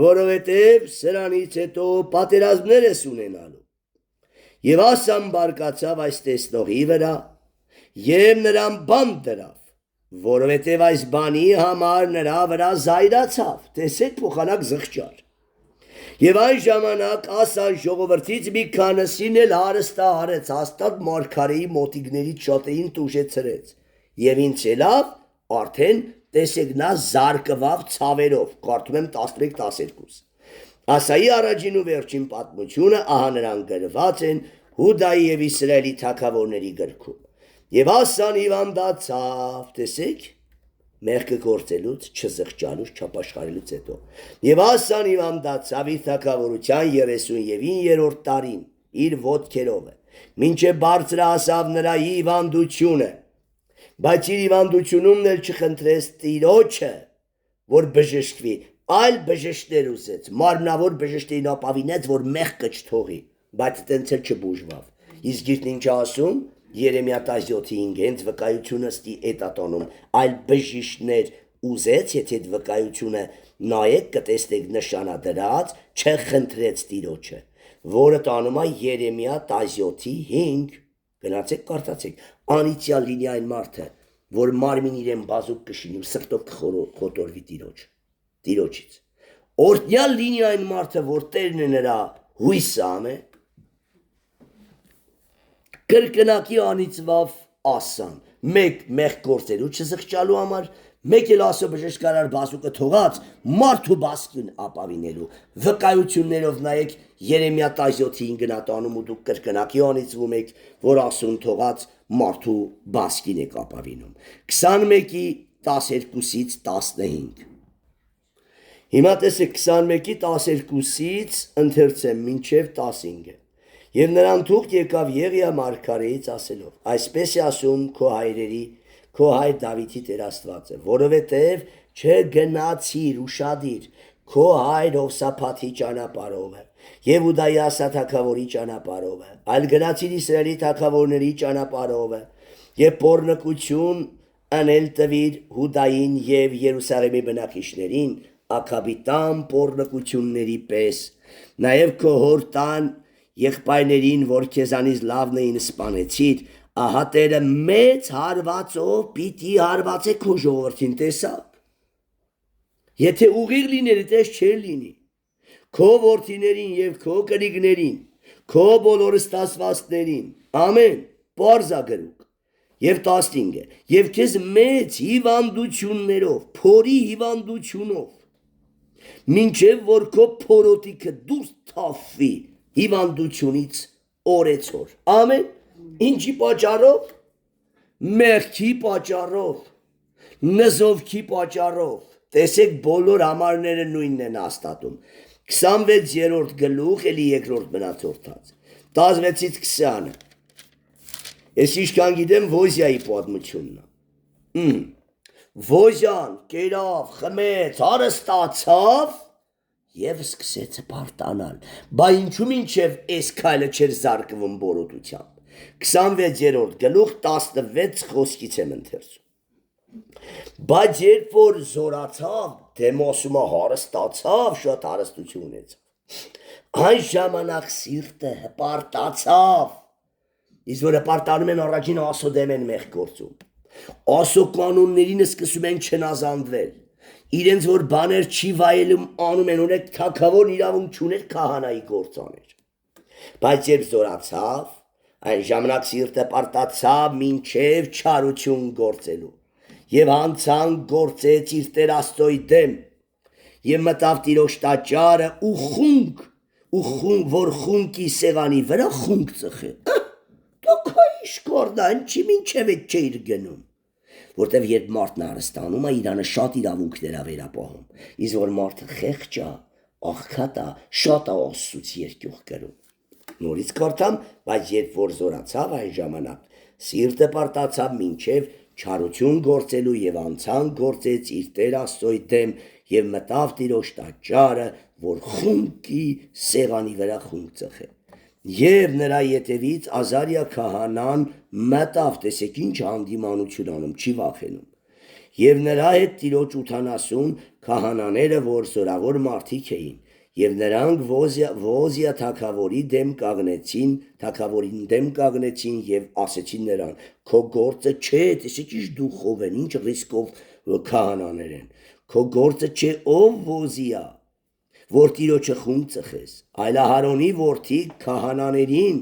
որովհետև սրանից հետո պատերազմներ ես ունենալու։ Եվ Ասան բարկացավ այս տեսնողի վրա և նրան բանտ դրավ, որովհետև այս բանի համար նրա վրա զայրացավ, տեսեք փոխանակ զղջար։ Եվ այն ժամանակ Ասան ժողովրդից մի քանիսին էլ հարստահարեց, հաստատ մարգարեի մոտիկներից շատերին տուժեցրեց։ Եվ ինձ ելավ, արդեն տեսեք նա զարկվավ ցավերով, կարդում եմ 11-12։ Ասայի առաջին ու վերջին պատմությունը ահա նրան գրված են Հուդայի և Իսրայելի թագավորների գրքում։ Եվ Ասան հիվանդացավ, տեսեք, մեղքը գործելուց, չզղջալուց, չապաշխարելուց հետո։ Եվ Ասան հիվանդացավ իր թագավորության 39-րդ տարին, իր ոտքերով է, մինչև բարձր հասավ նրա հիվանդությունը, բայց իր հիվանդությունումն էլ չխնդրեց Տիրոջը, որ բժշկվի, այլ բժշկներ ուզեց, մարմնավոր բժշկներին ապավինեց, որ մեղքը չթողի, բայց տենց էլ չբուժվավ։ Իսկ գիրքն ինչ ասում, Երեմիա 17:5 հենց վկայությունը ստի էտատոնում, այլ բժիշկներ ուզեց, եթե այդ վկայությունը նայեք կտեսնեք նշանադրած, չխնդրեց Տիրոջը, որը տանում է Երեմիա 17:5, գնացեք կարդացեք, անիծյալ լինի այն մարդը, որ մարմին իրեն բազուկ կշինի ու սրտով կխոտորվի Տիրոջից։ Օրհնյալ լինի այն մարդը, որ Տերն է նրա հույսը, ամեն։ Կրկնակի անիծվավ Ասան, մեկ մեղք գործելու չզղջալու համար, մեկ էլ ասո բժշկարար բազուկը թողած մարդու բասկին ապավինելու։ Վկայություններով նայեք Երեմիա 17:5 գնատանում ու դուք կրկնակի անիծվում եք, որ Ասուն թողած մարդու բասկին եք ապավինում։ 21:12-ից 15։ Հիմա տեսեք 21:12-ից ընթերցեմ մինչև 15-ը։ Եվ նրան թուղթ եկավ Եղիա մարգարեից ասելով. այսպես է ասում քո հայր Դավիթի Տեր Աստվածը, որովհետև չգնացիր ուշադիր քո հայր Հովսափաթի ճանապարհով եւ Հուդայի Ասա թագավորի ճանապարհով, այլ գնացիր Իսրայելի թագավորների ճանապարհով եւ բորնկություն անել տվիր Հուդային եւ Երուսաղեմի բնակիչներին ակաբիտան բորնկությունների պես, նաեւ քո հոր տան եղբայրներին, որ քեզանից լավն էին սպանեցիր, ահա Տերը մեծ հարվածով պիտի հարվածե քո ժողովրդին, տեսակ։ Եթե ուղիղ լիներ, այդպես չէր լինի։ Քո որդիներին եւ քո կնիկներին, քո բոլոր ստասվածներին, ամեն, պարզագրուկ։ Եվ 15-ը, եւ քեզ մեծ հիվանդություններով, փորի հիվանդությունով, մինչև որ քո փորոտիքը դուրս թափվի հիվանդությունից օրեցօր։ Ամեն, ինչի պատճառով, մեղքի պատճառով, նզովքի պատճառով, տեսեք բոլոր համարները նույնն են հաստատում։ 26-րդ գլուխ, էլի երկրորդ մնացորդած, 16-ից 20-ը։ Ես ինչքան գիտեմ Ոզիայի պատմությունն է։ Ոզյան կերավ, խմեց, հարստացավ և սկսեց հպարտանալ, բա ինչու մինչև այս քայլը չէր զարկվում բորոտությամբ։ 26-րդ գլուխ 16 խոսքից եմ ընթերցում։ Բայց երբ որ զորացավ, դեմոսումը հարստացավ, շատ հարստություն ունեցավ, այն ժամանակ սիրտը հպարտացավ, իսկ որ հպարտանում են առաջին Ասո դեմ են մեղք գործում, Ասո կանոններին սկսում են չնազանդվել, իրենց որ բաներ չի վայելում անում են, ունեք թագավորն իրավունք չուներ քահանայի գործ աներ։ Բայց երբ զորացավ, այն ժամանակ սիրտը պարտացավ մինչև չարություն գործելու եւ հանցան գործեց իր Տեր Աստծոյի դեմ եւ մտավ Տիրոջ տաճարը ու խունկ, որ խունկի սեղանի վրա խունկ ծխե։ Դա քայ շկորդան չի մինչև այդ չէր գնում։ Որտեվ երբ մարդն հարստանում է, իրանը շատ իրավունքներ է վերապահում, իսկ որ մարդը խեղճ է, աղքատ է, շատ է Աստծուց երկյուղ կրում։ Նորից կարդամ, բայց երբ որ զորացավ այն ժամանակ, սիրտը պարտացավ մինչև չարություն գործելու եւ անցան գործեց իր Տեր Աստծոյ դեմ եւ մտավ Տիրոջ տաճարը, որ խունկի սեղանի վրա խունկ ծխե։ Եվ նրա ետևից Ազարիա քահանան մտավ, տեսեք ինչ հանդիմանություն անում, չի վախենում։ Եվ նրա հետ Տիրոջ 80 քահանաները, որ զորավոր մարդիկ էին, եւ նրանք Ոզիա թագավորին դեմ կանգնեցին եւ ասեցին նրան. քո գործը չէ, տեսեք ինչ դուխով են, ինչ ռիսկով քահանաներ են, քո գործը չէ ով Ոզիա, որ Տիրոջը խունկ ծխես, այլ Ահարոնի որդի քահանաներին,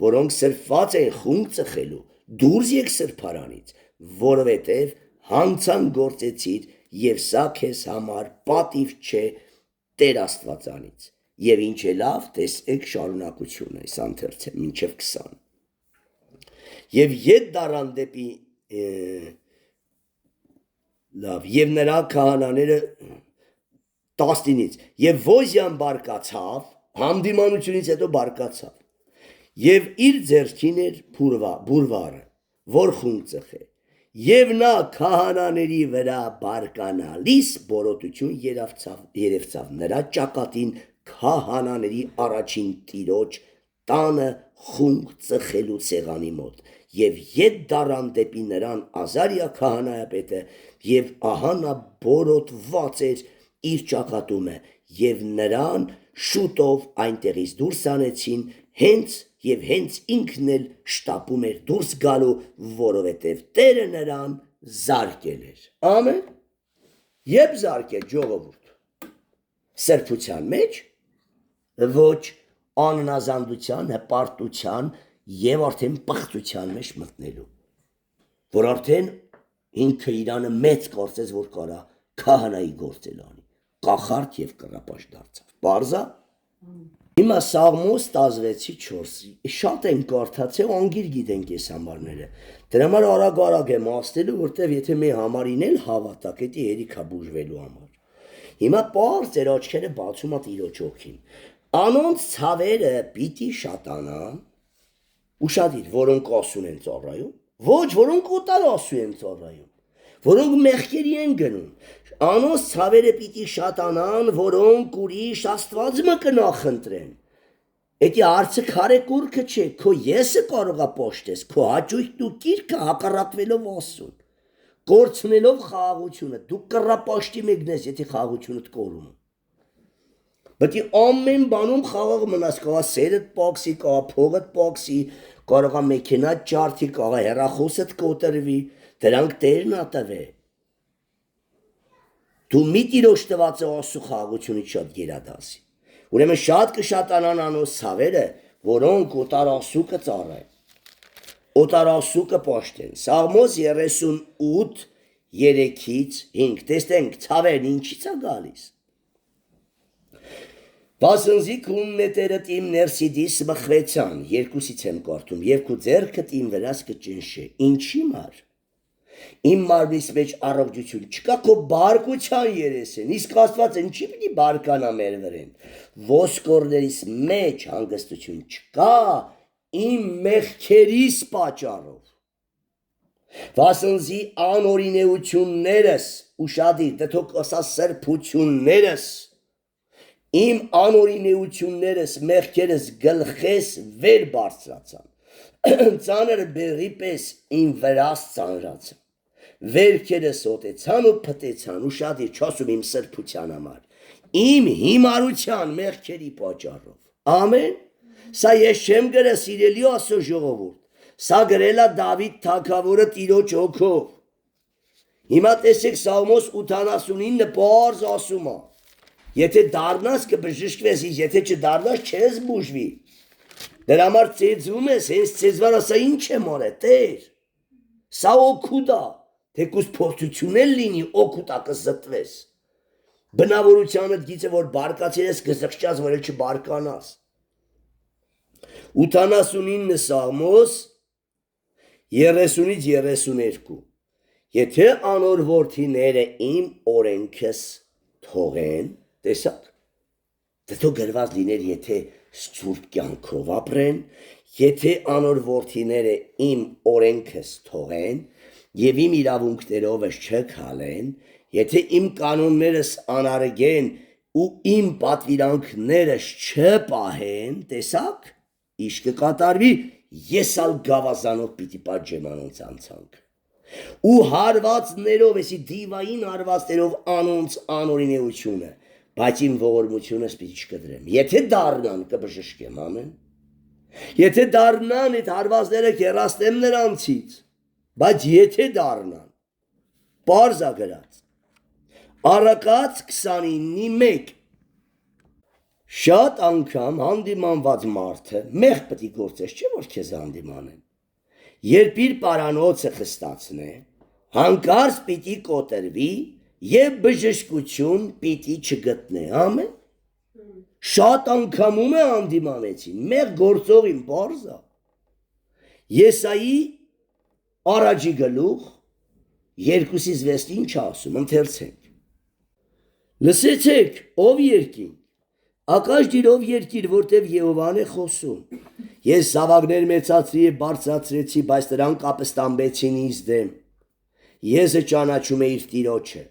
որոնք սրբված են խունկ ծխելու, դուրս եկ սրբարանից, որովհետև հանցան գործեցիր եւ սա քեզ համար պատիվ չէ Տեր Աստվածանից։ Եվ ինչ է լավ, տեսեք շարունակությունը, այս անթերցը մինչև 20։ Եվ ետ դարան դեպի լավ, եւ նրա քահանաները 19-ից, եւ Ոզիան բարկացավ, հանդիմանությունից հետո բարկացավ, եւ իր ձեռքին էր բուրվարը, որ խունկ ծխե, եւ նա քահանաների վրա բարկանալիս բորոտություն երևցավ նրա ճակատին քահանաների առաջին Տիրոջ տանը խունկ ծխելու սեղանի մոտ, եւ ետ դարան դեպի նրան Ազարիա քահանայապետը, եւ ահա նա բորոտված էր իր ճակատումը, եւ նրան շուտով այնտեղից դուրս անեցին, հենց ինքն էլ շտապում էր դուրս գալու, որովհետև Տերը նրան զարկել էր։ Ամեն։ Եվ զարկել ժողովուրդ։ Սրբության մեջ, ոչ աննազանդության, հպարտության եւ արդեն պղծության մեջ մտնելու, որ արդեն ինքը իրանը մեծ կարծես, որ կարա քահանայի գործել անի, կախարդ եւ կռապաշտ դարձավ։ Պարզա։ Հիմա Սաղմոս 16:4 շատ են կարդացել, անգիր գիտենք այս համարները։ Դրա համար արագ եմ ասելու, որտեվ եթե մի համարին էլ հավատակ, դա երիքա բուժվելու համար։ Հիմա պարզ ձեր աչքերը բացում է Տիրոջ օգին։ Անոնց ցավերը պիտի շատանան, ուշադիր, որոնք ասուն են ծառայում, ոչ, որոնք օտար ասու են ծառայում, որոնք մեղքերի են գնում։ Անոնց ցավերը պիտի շատանան, որոնք ուրիշ Աստված մը կնախընտրեն։ Էդի արծը քարե կուրքը չէ, քո եսը կարողա պոշտես, քո հաճույքն ու կիրքը հակառակվելով Աստծուն, կորցնելով խաղաղությունը, դու կռապաշտի մեկնես, եթե խաղաղությունդ կորում։ Բայց ամեն բանում խաղաղ մնաս, կարա սերդ պակսի, կարա փողդ պակսի, կարողա մեքենադ ջարդի, կարա հեռախոսդ կոտրվի, դրանք Տերն ա տվել։ Դու մի Տիրոջ տված Աստծո խաղաղությունից շատ գերադասի։ Ուրեմն շատ կշատանան անոնց ցավերը, որոնք օտար Աստծո կծառայեն, օտար Աստծո կպաշտեն։ Սաղմոս 38:3-5 տեսնենք ցավերն ինչից է գալիս։ Վասնզի քուն նետերդ իմ ներսիդիս մխվեցան, երկուսից եմ կարդում, եւ քու ձեռքդ իմ վրաս կճնշե, ինչի մար։ Իմ մարմնիս մեջ առողջություն չկա, քո բարկության երեսեն, իսկ Աստված ինչի պիտի բարկանա մեր վրեն։ Ոսկորներիս մեջ հանգստություն չկա, իմ մեղքերիս պատճառով։ Վասնզի անօրինեություններս, ուշադիր, դեթոք ասա սրբություններս, իմ անօրինեություններս, մեղքերս գլխես վեր բարձրացան, ծանր բեղի պես իմ վրաս ծանրացան, վերքերս օտեցան ու փտեցան, ուշադիր, չասում իմ սրբության համար, իմ հիմարության մեղքերի պատճառով։ Ամեն։ Սա ես չեմ գրել, սիրելի Աստծո ժողովուրդ, սա գրել է Դավիթ թագավորը Տիրոջ հոգով։ Հիմա տեսեք Սաղմոս 89 պարզ ասում է, եթե դառնաս կբժշկվես, եթե չդառնաս չես բուժվի։ Դրա համար ծեծվում ես, հենց ծեծվար ասա ինչ եմ արել, Տեր։ Սա օգուտ է, թեկուզ փորձություն էլ լինի, օգուտ է կզտվես։ Բնավորությանդ գիծը որ բարկացել ես կզղջաս, որ էլ չբարկանաս։ 89 Սաղմոս 30-ից 32 Եթե անոր որդիները իմ օրենքս թողեն, տեսակ, դու գրված լիներ, եթե սուրբ կյանքով ապրեն, եթե անոր որդիները իմ օրենքս թողեն եւ իմ իրավունքներով չքալեն, եթե իմ կանոններս անարգեն ու իմ պատվիրանքներս չպահեն, տեսակ, ինչ կկատարվի, ես ալ գավազանով պիտի պատժեմ անոնց անցանք։ Ու հարվածներով, էսի դիվային հարվածներով անոնց անօրինեությունը, բայց իմ ողորմությունս պիտի չկտրեմ։ Եթե դառնան կբժշկեմ, ամեն։ Եթե դառնան այդ հարվածները կերաստեմ նրանցից, բայց եթե դառնան, պարզ ա գրած։ Առակաց 29:1 Շատ անգամ հանդիմանված մարդը մեղ պիտի գործես, չէ՞ որ քեզ հանդիմանեն։ Երբ իր պարանոցը խստացնե, հանկարծ պիտի կոտրվի եւ բժշկություն պիտի չգտնե, ամեն։ Շատ անգամում է հանդիմանեցին, մեղ գործողին բարձա։ Եսայի առաջի գլուխ 2-6 ինչ ասում, ընթերցենք։ Լսեցեք, ով երկին, ակաշ դիրով երկիր, որտև Եհովան է խոսում։ Ես զավակներ մեծացրի եւ բարձրացրեցի, բայց նրանք ապստամբեցին ինձ դեմ։ Ես ճանաչում եմ իր տիրոջը,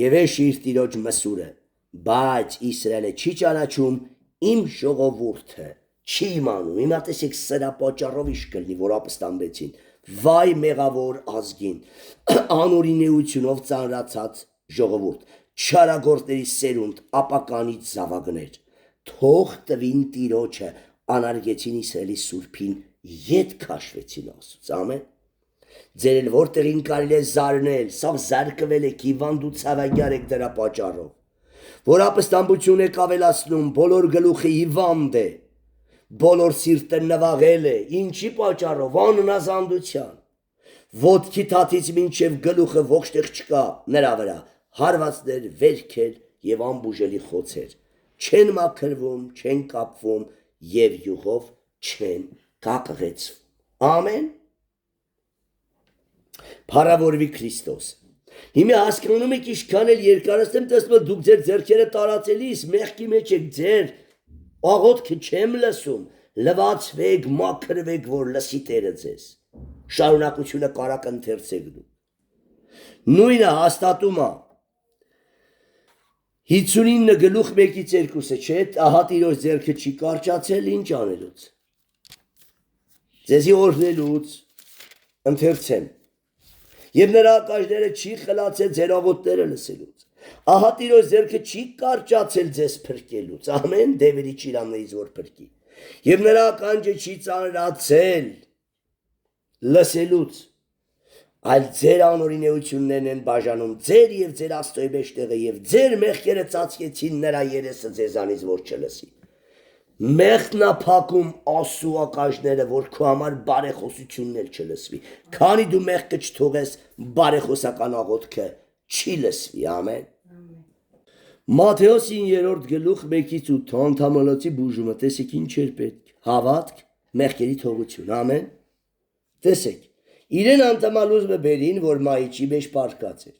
եւ ես իր տիրոջ մսուրը, բայց Իսրայելը չի ճանաչում իմ ժողովուրդը, չի իմանում։ Հիմա տեսեք սրա պատճառով ինչ կլինի, որ ապստամբեցին։ Վայ մեղավոր ազգին, անօրինեությունով ծանրացած ժողովուրդ, չարագործների սերունդ, ապականից զավակներ, թող տվին տիրոջը, անարգեցին Իսրայելի սուրբին, ետ քաշվեցին ասուց, ամեն։ Ձեր էլ որտեղին կարելի է զարնել, սավ զարկվել եք, հիվանդ ու ցավագյար եք դրա պատճառով, որ ապստամբություն եք ավելացնում, բոլոր գլուխը հիվանդ է, բոլոր սիրտը նվաղել է, ինչի պատճառով, աննազանդության, ոտքի թաթից մինչև գլուխը ողջտեղ չկա նրա վրա, հարվածներ, վերքեր եւ ամբուժելի խոցեր, չեն մաքրվում, չեն կապվում եւ յուղով չեն կապղեցվում։ Ամեն։ Փառավորվի Քրիստոս։ Հիմա հասկանում եք ինչքան էլ երկարացնեմ, տեսնում դուք ձեր ձեռքերը տարածելիս մեղքի մեջ եք, ձեր աղոթքը չեմ լսում, լվացվեք, մաքրվեք, որ լսի Տերը ձեզ։ Շարունակությունը կարակ ընթերցեք դուք։ Նույնը հաստատում է 59 գլուխ 1-ից 2-ը, չէ՞, ահա Տիրոջ ձեռքը չի կարճացել, ինչ անելուց։ Ձեզի օրհնելուց, ընթերցեմ։ Եվ նրա ակաշները չի խլացել ձեր աղոթները լսելուց։ Ահա Տիրոջ ձեռքը չի կարճացել ձեզ փրկելուց, ամեն, դևերի ճիրաններից որ փրկի։ Եվ նրա ականջը չի ծանրացել լսելուց, այլ ձեր անօրինեություններն են բաժանում, ձեր եւ ձեր Աստծոյ մեջտեղը, եւ ձեր մեղքերը ծածկեցին նրա երեսը ձեզանից, որ չլսի։ Մեղքնափակում ասու ակաշները, որ քո համար բարեխոսությունն էլ չլսվի, քանի դու մեղքը չթողես, բարեխոսական աղոթքը չի լսվի, ամեն։ Մատթեոս 9-րդ գլուխ 1-ից 8 անդամալոցի բուժումը, տեսեք ինչ էր պետք, հավատք, մեղքերի թողություն, ամեն։ Տեսեք, իրեն անդամալուզը բերին, որ մահիճի մեջ պարկած էր։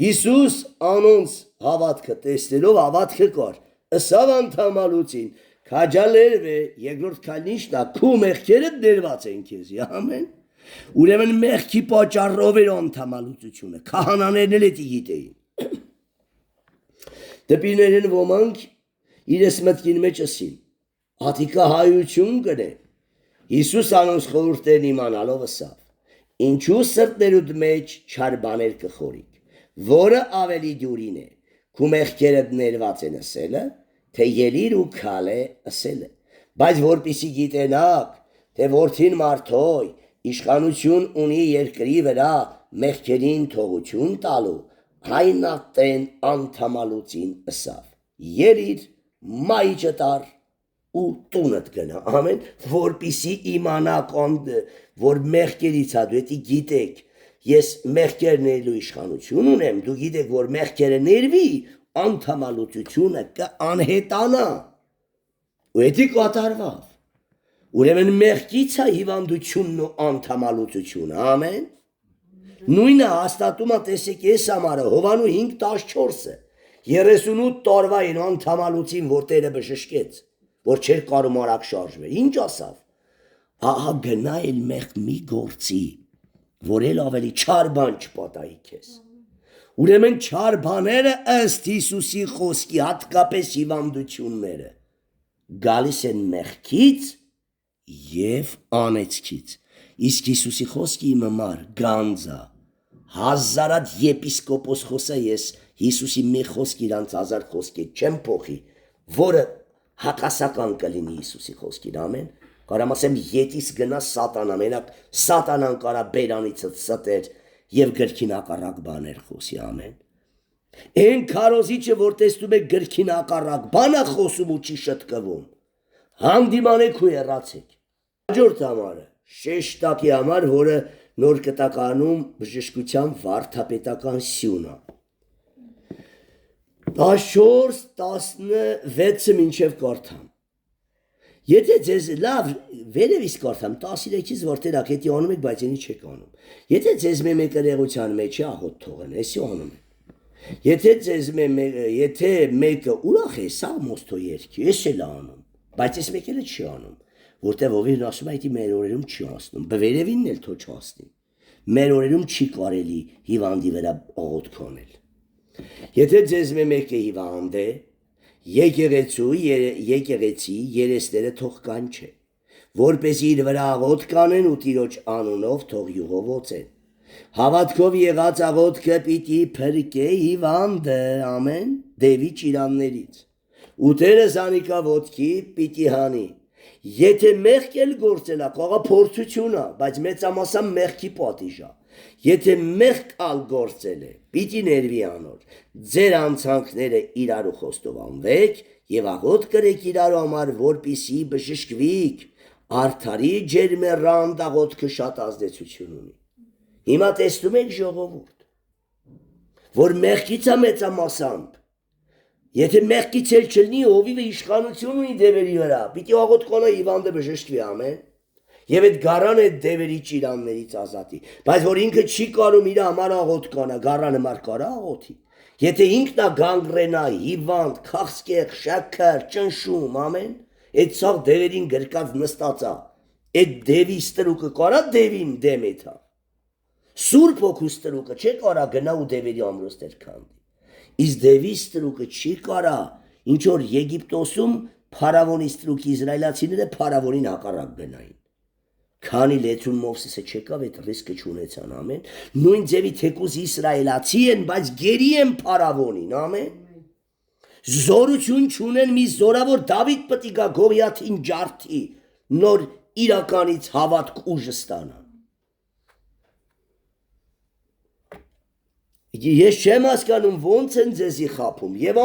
Հիսուս անոնց հավատքը տեսնելով հավատքը կար, ըսավ անդամալուծին, քաջալերվ է, երկրորդ քայլն ինչն է, քու մեղքերը ներված են քեզի, ամեն։ Ուրեմն մեղքի պատճառով էր անդամալուծությունը, քահանաներն էլ էդի գիտեին։ Դպիներն ոմանք իրես մտքին մեջ ասին, ատիկա հայություն կնե։ Հիսուս անոնց խորհուրդներն իմանալով ասավ, ինչու սրտներուդ մեջ չար բաներ կխորիկ, որը ավելի դյուրին է, քու մեղքերդ ներված են ասելը, թե ելիր ու քալ է ասելը, բայց որպիսի գիտենաք, թե որդին մարդոյ իշխանություն ունի երկրի վրա մեղքերին թողություն տալու, հայնատեն անդամալուծին ասավ, ելիր մայիճը տար ու տունդ գնա, ամեն, որպիսի իմանաք անդը, որ մեղքերից հա դու էտի գիտեք, ես մեղքեր ներելու իշխանություն ունեմ, դու գիտեք, որ մեղքերը ներվի, անդամալուծությունը կանհետանա, ու էտի կատարվավ, Ուրեմն մեղքից է հիվանդությունն ու անդամալուծությունը, ամեն։ Նույնը հաստատում է տեսեք ես համարը Հովանու 5:14-ը 38 տարվա են անդամալուծին, որ Տերը բժշկեց, որ չէր կարում արագ շարժվել։ Ինչ ասավ։ Ահա գնա էլ մեղք մի գործի, որ էլ ավելի չար բան չպատահի քեզ։ Ուրեմն չար բաները ըստ Հիսուսի խոսքի, հատկապես հիվանդությունները, գալիս են մեղքից և անեծքից։ Իսկ Հիսուսի խոսքի իմ համար գանձա, հազարատ եպիսկոպոս խոսա ես Հիսուսի մի խոսք իրանց հազար խոսքի չեմ փոխի, որը հակասական կլինի Հիսուսի խոսքին, ամեն։ Կարամ ասեմ ետիս գնա սատանա, մենակ սատանան կարա բերանիցդ ստեր և գրքին ակառակ բաներ խոսի, ամեն։ Են քարոզիչը, որ տեսնում է գրքին ակառակ բանա խոսում ու չի շտկվում, հանդիմանեք ու հեռացեք։ Հաջորդ համարը, շեշտակի համար, որը նոր կտականում բժշկության վարդապետական սյունը։ 14-16 մինչև կարդամ։ Եթե ձեզ լավ վերևից կարդամ 13-ից որտեղ հետի անում եք, բայց ինի չեք անում։ Եթե ձեզ մեկը նեղության մեջ է, աղոտ թողեն, էսի անում եք։ Եթե մեկը ուրախ է, սա մոստո երկի, ես էլ անում, բայց ես մեկերը չի անում, որտեղ ովին ասում է, այդի մեր օրերում չի ասնում, բվերևինն էլ թո չասնի, մեր օրերում չի կարելի հիվանդի վրա աղոտ քանել։ Եթե ձեզ մեկը հիվանդ է, եկեղեցի երեսները թող կանչե, որպեսզի իր վրա աղոտ կանեն ու Տիրոջ անունով թող յուղովոցեն։ Հավատքով եղած աղոթքը պիտի փրկե հիվանդը, ամեն, դևի ճիրաններից։ Ու Տերը զանիկա ոտքի պիտի հանի։ Եթե մեղք էլ գործել է, կողա փորձություն է, բայց մեծամասամբ մեղքի պատիժ է։ Եթե մեղք ալ գործել է, պիտի ներվի անոր։ Ձեր անցանքները իրարու խոստովանվեք եւ աղոտ կրեք իրարու համար, որպիսի բժշկվիք։ Արդարի ջերմեռանդ աղոթքը շատ ազդեցություն ունի։ Հիմա տեսնում եք ժողովուրդ, որ մեղքից է մեծամասամբ։ Եթե մեղքից էլ չլինի, հովիվը իշխանություն ունի դևերի վրա, պիտի աղոտ կանա հիվանդը բժշկվի, ամեն։ Եվ այդ գարանը այդ դևերի ճիրաններից ազատի, բայց որ ինքը չի կարում իր համար աղոտ կանա, գարանը մար կարա աղոթի։ Եթե ինքն է գանգրենա, հիվանդ, քաղցկեղ, շաքար, ճնշում, ամեն, այդ ցավ դևերին գրկած նստած է, այդ դևի ստրուկը կարա դևին դեմ էթա։ Սուրբ հոգու ստրուկը չէ կարա գնա ու դևերի ամրոստեր քանդի։ Իսկ դևի ստրուկը չի կարա, ինչ որ Եգիպտոսում փարավոնի ստրուկի իսրայելացիները փարավոնին հակառակ գնային։ Քանի լեցուն Մովսեսը չեկավ, այդ ռիսկը չունեցան, ամեն։ Նույն ձևի թեկուզ իսրայելացի են, բայց գերի են փարավոնին, ամեն։ Զորություն չունեն, մի զորավոր Դավիթ պիտի գա Գողիաթին ջարդի, նոր իրականից հավատք ուժը ստանա։ Ես չեմ հասկանում ոնց են ձեզի խափում եւ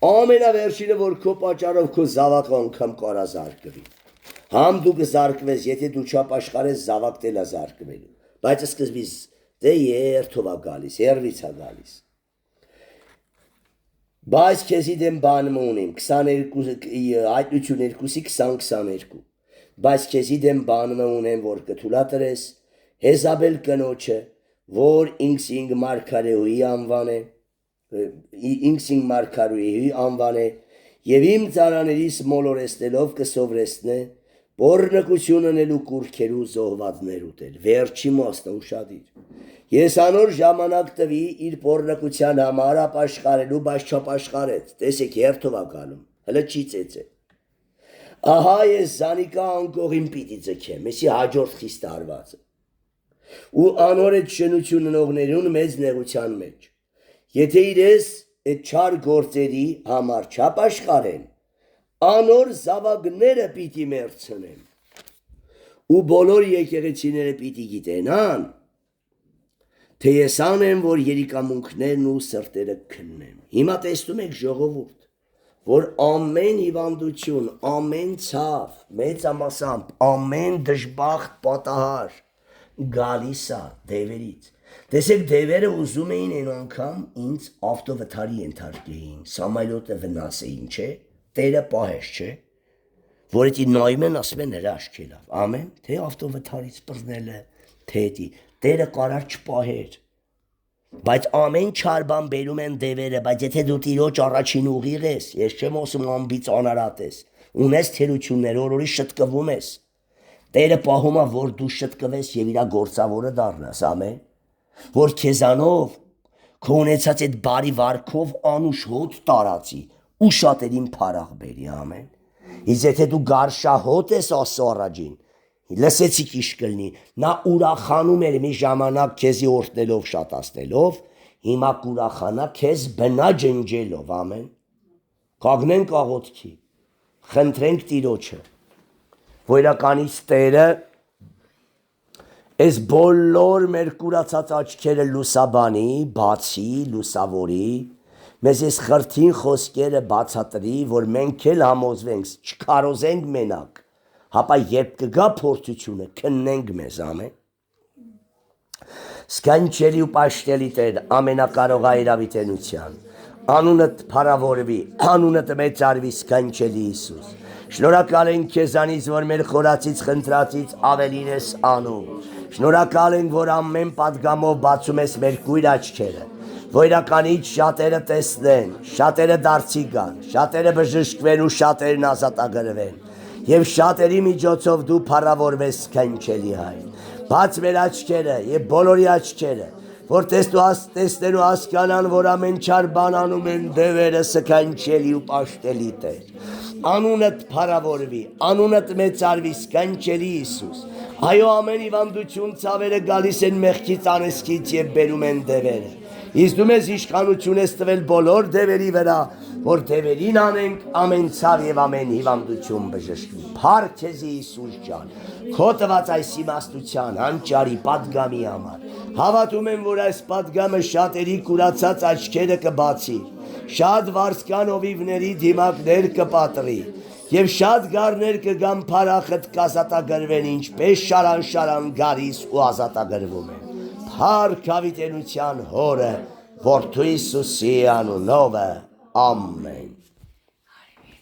ամենավերջինը, որ քո պատճառով քո զավակը անգամ կարա զարկվի։ Համ դու կզարկվես, եթե դու չապաշխարես, զավակն էլ է զարկվելու։ Բայց սկզբից դե երթով է գալիս, երվից է գալիս։ Բայց քեզի դեմ բանում ունեմ 22 Հայտնություն 2:20-22։ Բայց քեզի դեմ բանում ունեմ, որ կթուլատրես Հեզաբել կնոջը, որ ինքսինգ մարգարեուի անվան է, եւ իմ ծառաներիս մոլորեսնելով կսովրեսնե բորնկություն անելու կուրքերու զոհվածներ ուտել։ Վերջի մասն ուշադիր։ Ես անոր ժամանակ տվի իր բորնկության համար ապաշխարելու, բայց չապաշխարեց։ Տեսեք երթով է գալում, հələ չի ծեծե։ Ահա ես զանիկա անկողին պիտի ձգեմ, եսի հաջորդ խիստ արվածը։ Ու անոր այդ շնություն ընողներուն մեծ նեղության մեջ։ Եթե իրես այդ չար գործերի համար չապաշխարեն, անոր զավակները պիտի մերցնեն։ Ու բոլոր եկեղեցիները պիտի գիտենան, թե ես անեմ, որ երիկամունքներն ու սրտերը քննեմ։ Հիմա տեսնում եք ժողովուրդ, որ ամեն հիվանդություն, ամեն ցավ, մեծամասամբ, ամեն դժբախտ պատահար գալիս է դևերից։ Տեսեք, դևերը ուզում էին այն անգամ ինձ ավտովթարի ենթարկեին, Սամայլոտը վնասեին, չէ, Տերը պահես, չէ։ որ էդի նայում են, ասում են նրա աչքերով, ամեն, թե ավտովթարից բռնել է, թե էդի, Տերը կարար չպահեր, բայց ամեն չար բան բերում են դևերը, բայց եթե դու Տիրոջ առաջին ուղիղ ես, ես չեմ ասում անբիծ անարատ ես, ունես թերություններ, օրորի շտկվում ես, Տերը պահում է, որ դու շտկվես եւ իր գործավորը դառնաս, ամեն, որ քեզանով քո ունեցած այդ բարի վարքով անուշ հոտ տարածի ու շատերին փառախ բերի, ամեն։ Իսկ եթե դու գարշահոտ ես Աստծո առաջին, լսեցիք ինչ կլինի, նա ուրախանում էր մի ժամանակ քեզի օրհնելով, շատացնելով, հիմա կուրախանա քեզ բնա ջնջելով, ամեն։ Կանգնենք աղոթքի, խնդրենք Տիրոջը, որ իրականից Տերը այս բոլոր մեր կուրացած աչքերը լուսաբանի, բացի, լուսավորի, մեզ այս խրթին խոսքերը բացատրի, որ մենք էլ համոզվենք, չքարոզենք մենակ, հապա երբ կգա փորձությունը, քննենք մեզ, ամեն։ Սքանչելի ու պաշտելի Տեր, ամենակարող այրավիտենության, անունդ փառավորվի, անունդ մեծարվի սքանչելի Հիսուս։ Շնորհակալ ենք քեզանից, որ մեր խորացից խնդրածից ավելին ես անում։ Շնորհակալ ենք, որ ամեն պատգամով բացում ես մեր կույր աչքերը, որ իրականից շատերը տեսնեն, շատերը դարձի գան, շատերը բժշկվեն ու շատերն ազատագրվեն, եւ շատերի միջոցով դու փառավորվես սքանչելի Հայր։ Բաց մեր աչքերը եւ բոլորի աչքերը, որ տեսնեն ու հասկանան, որ ամեն չար բան անում են դևերը սքանչելի ու պաշտելի Տեր։ Անունդ փառավորվի, անունդ մեծարվի սքանչելի Հիսուս։ Այո, ամեն հիվանդություն ցավերը գալիս են մեղքից անեսքից եւ բերում են դևերը։ Իսկ դու մեզ իշխանություն ես տվել բոլոր դևերի վրա, որ դևերին անենք ամեն ցավ եւ ամեն հիվանդություն բժշկվի։ Փառք քեզ Հիսուս ջան, քո տված այս իմաստության հանճարի պատգամի համար։ Հավատում եմ, որ այս պատգամը շատերի կուրացած աչքերը կբացի, շատ վարձկան օվիվների դիմակներ կպատրի, եւ շատ գառներ կգան փառախդ կազատագրվեն, ինչպես շարան գալիս ու ազատագրվում են։ Փառք հավիտենության Հորը, Որդու Հիսուսի անունով, ամեն։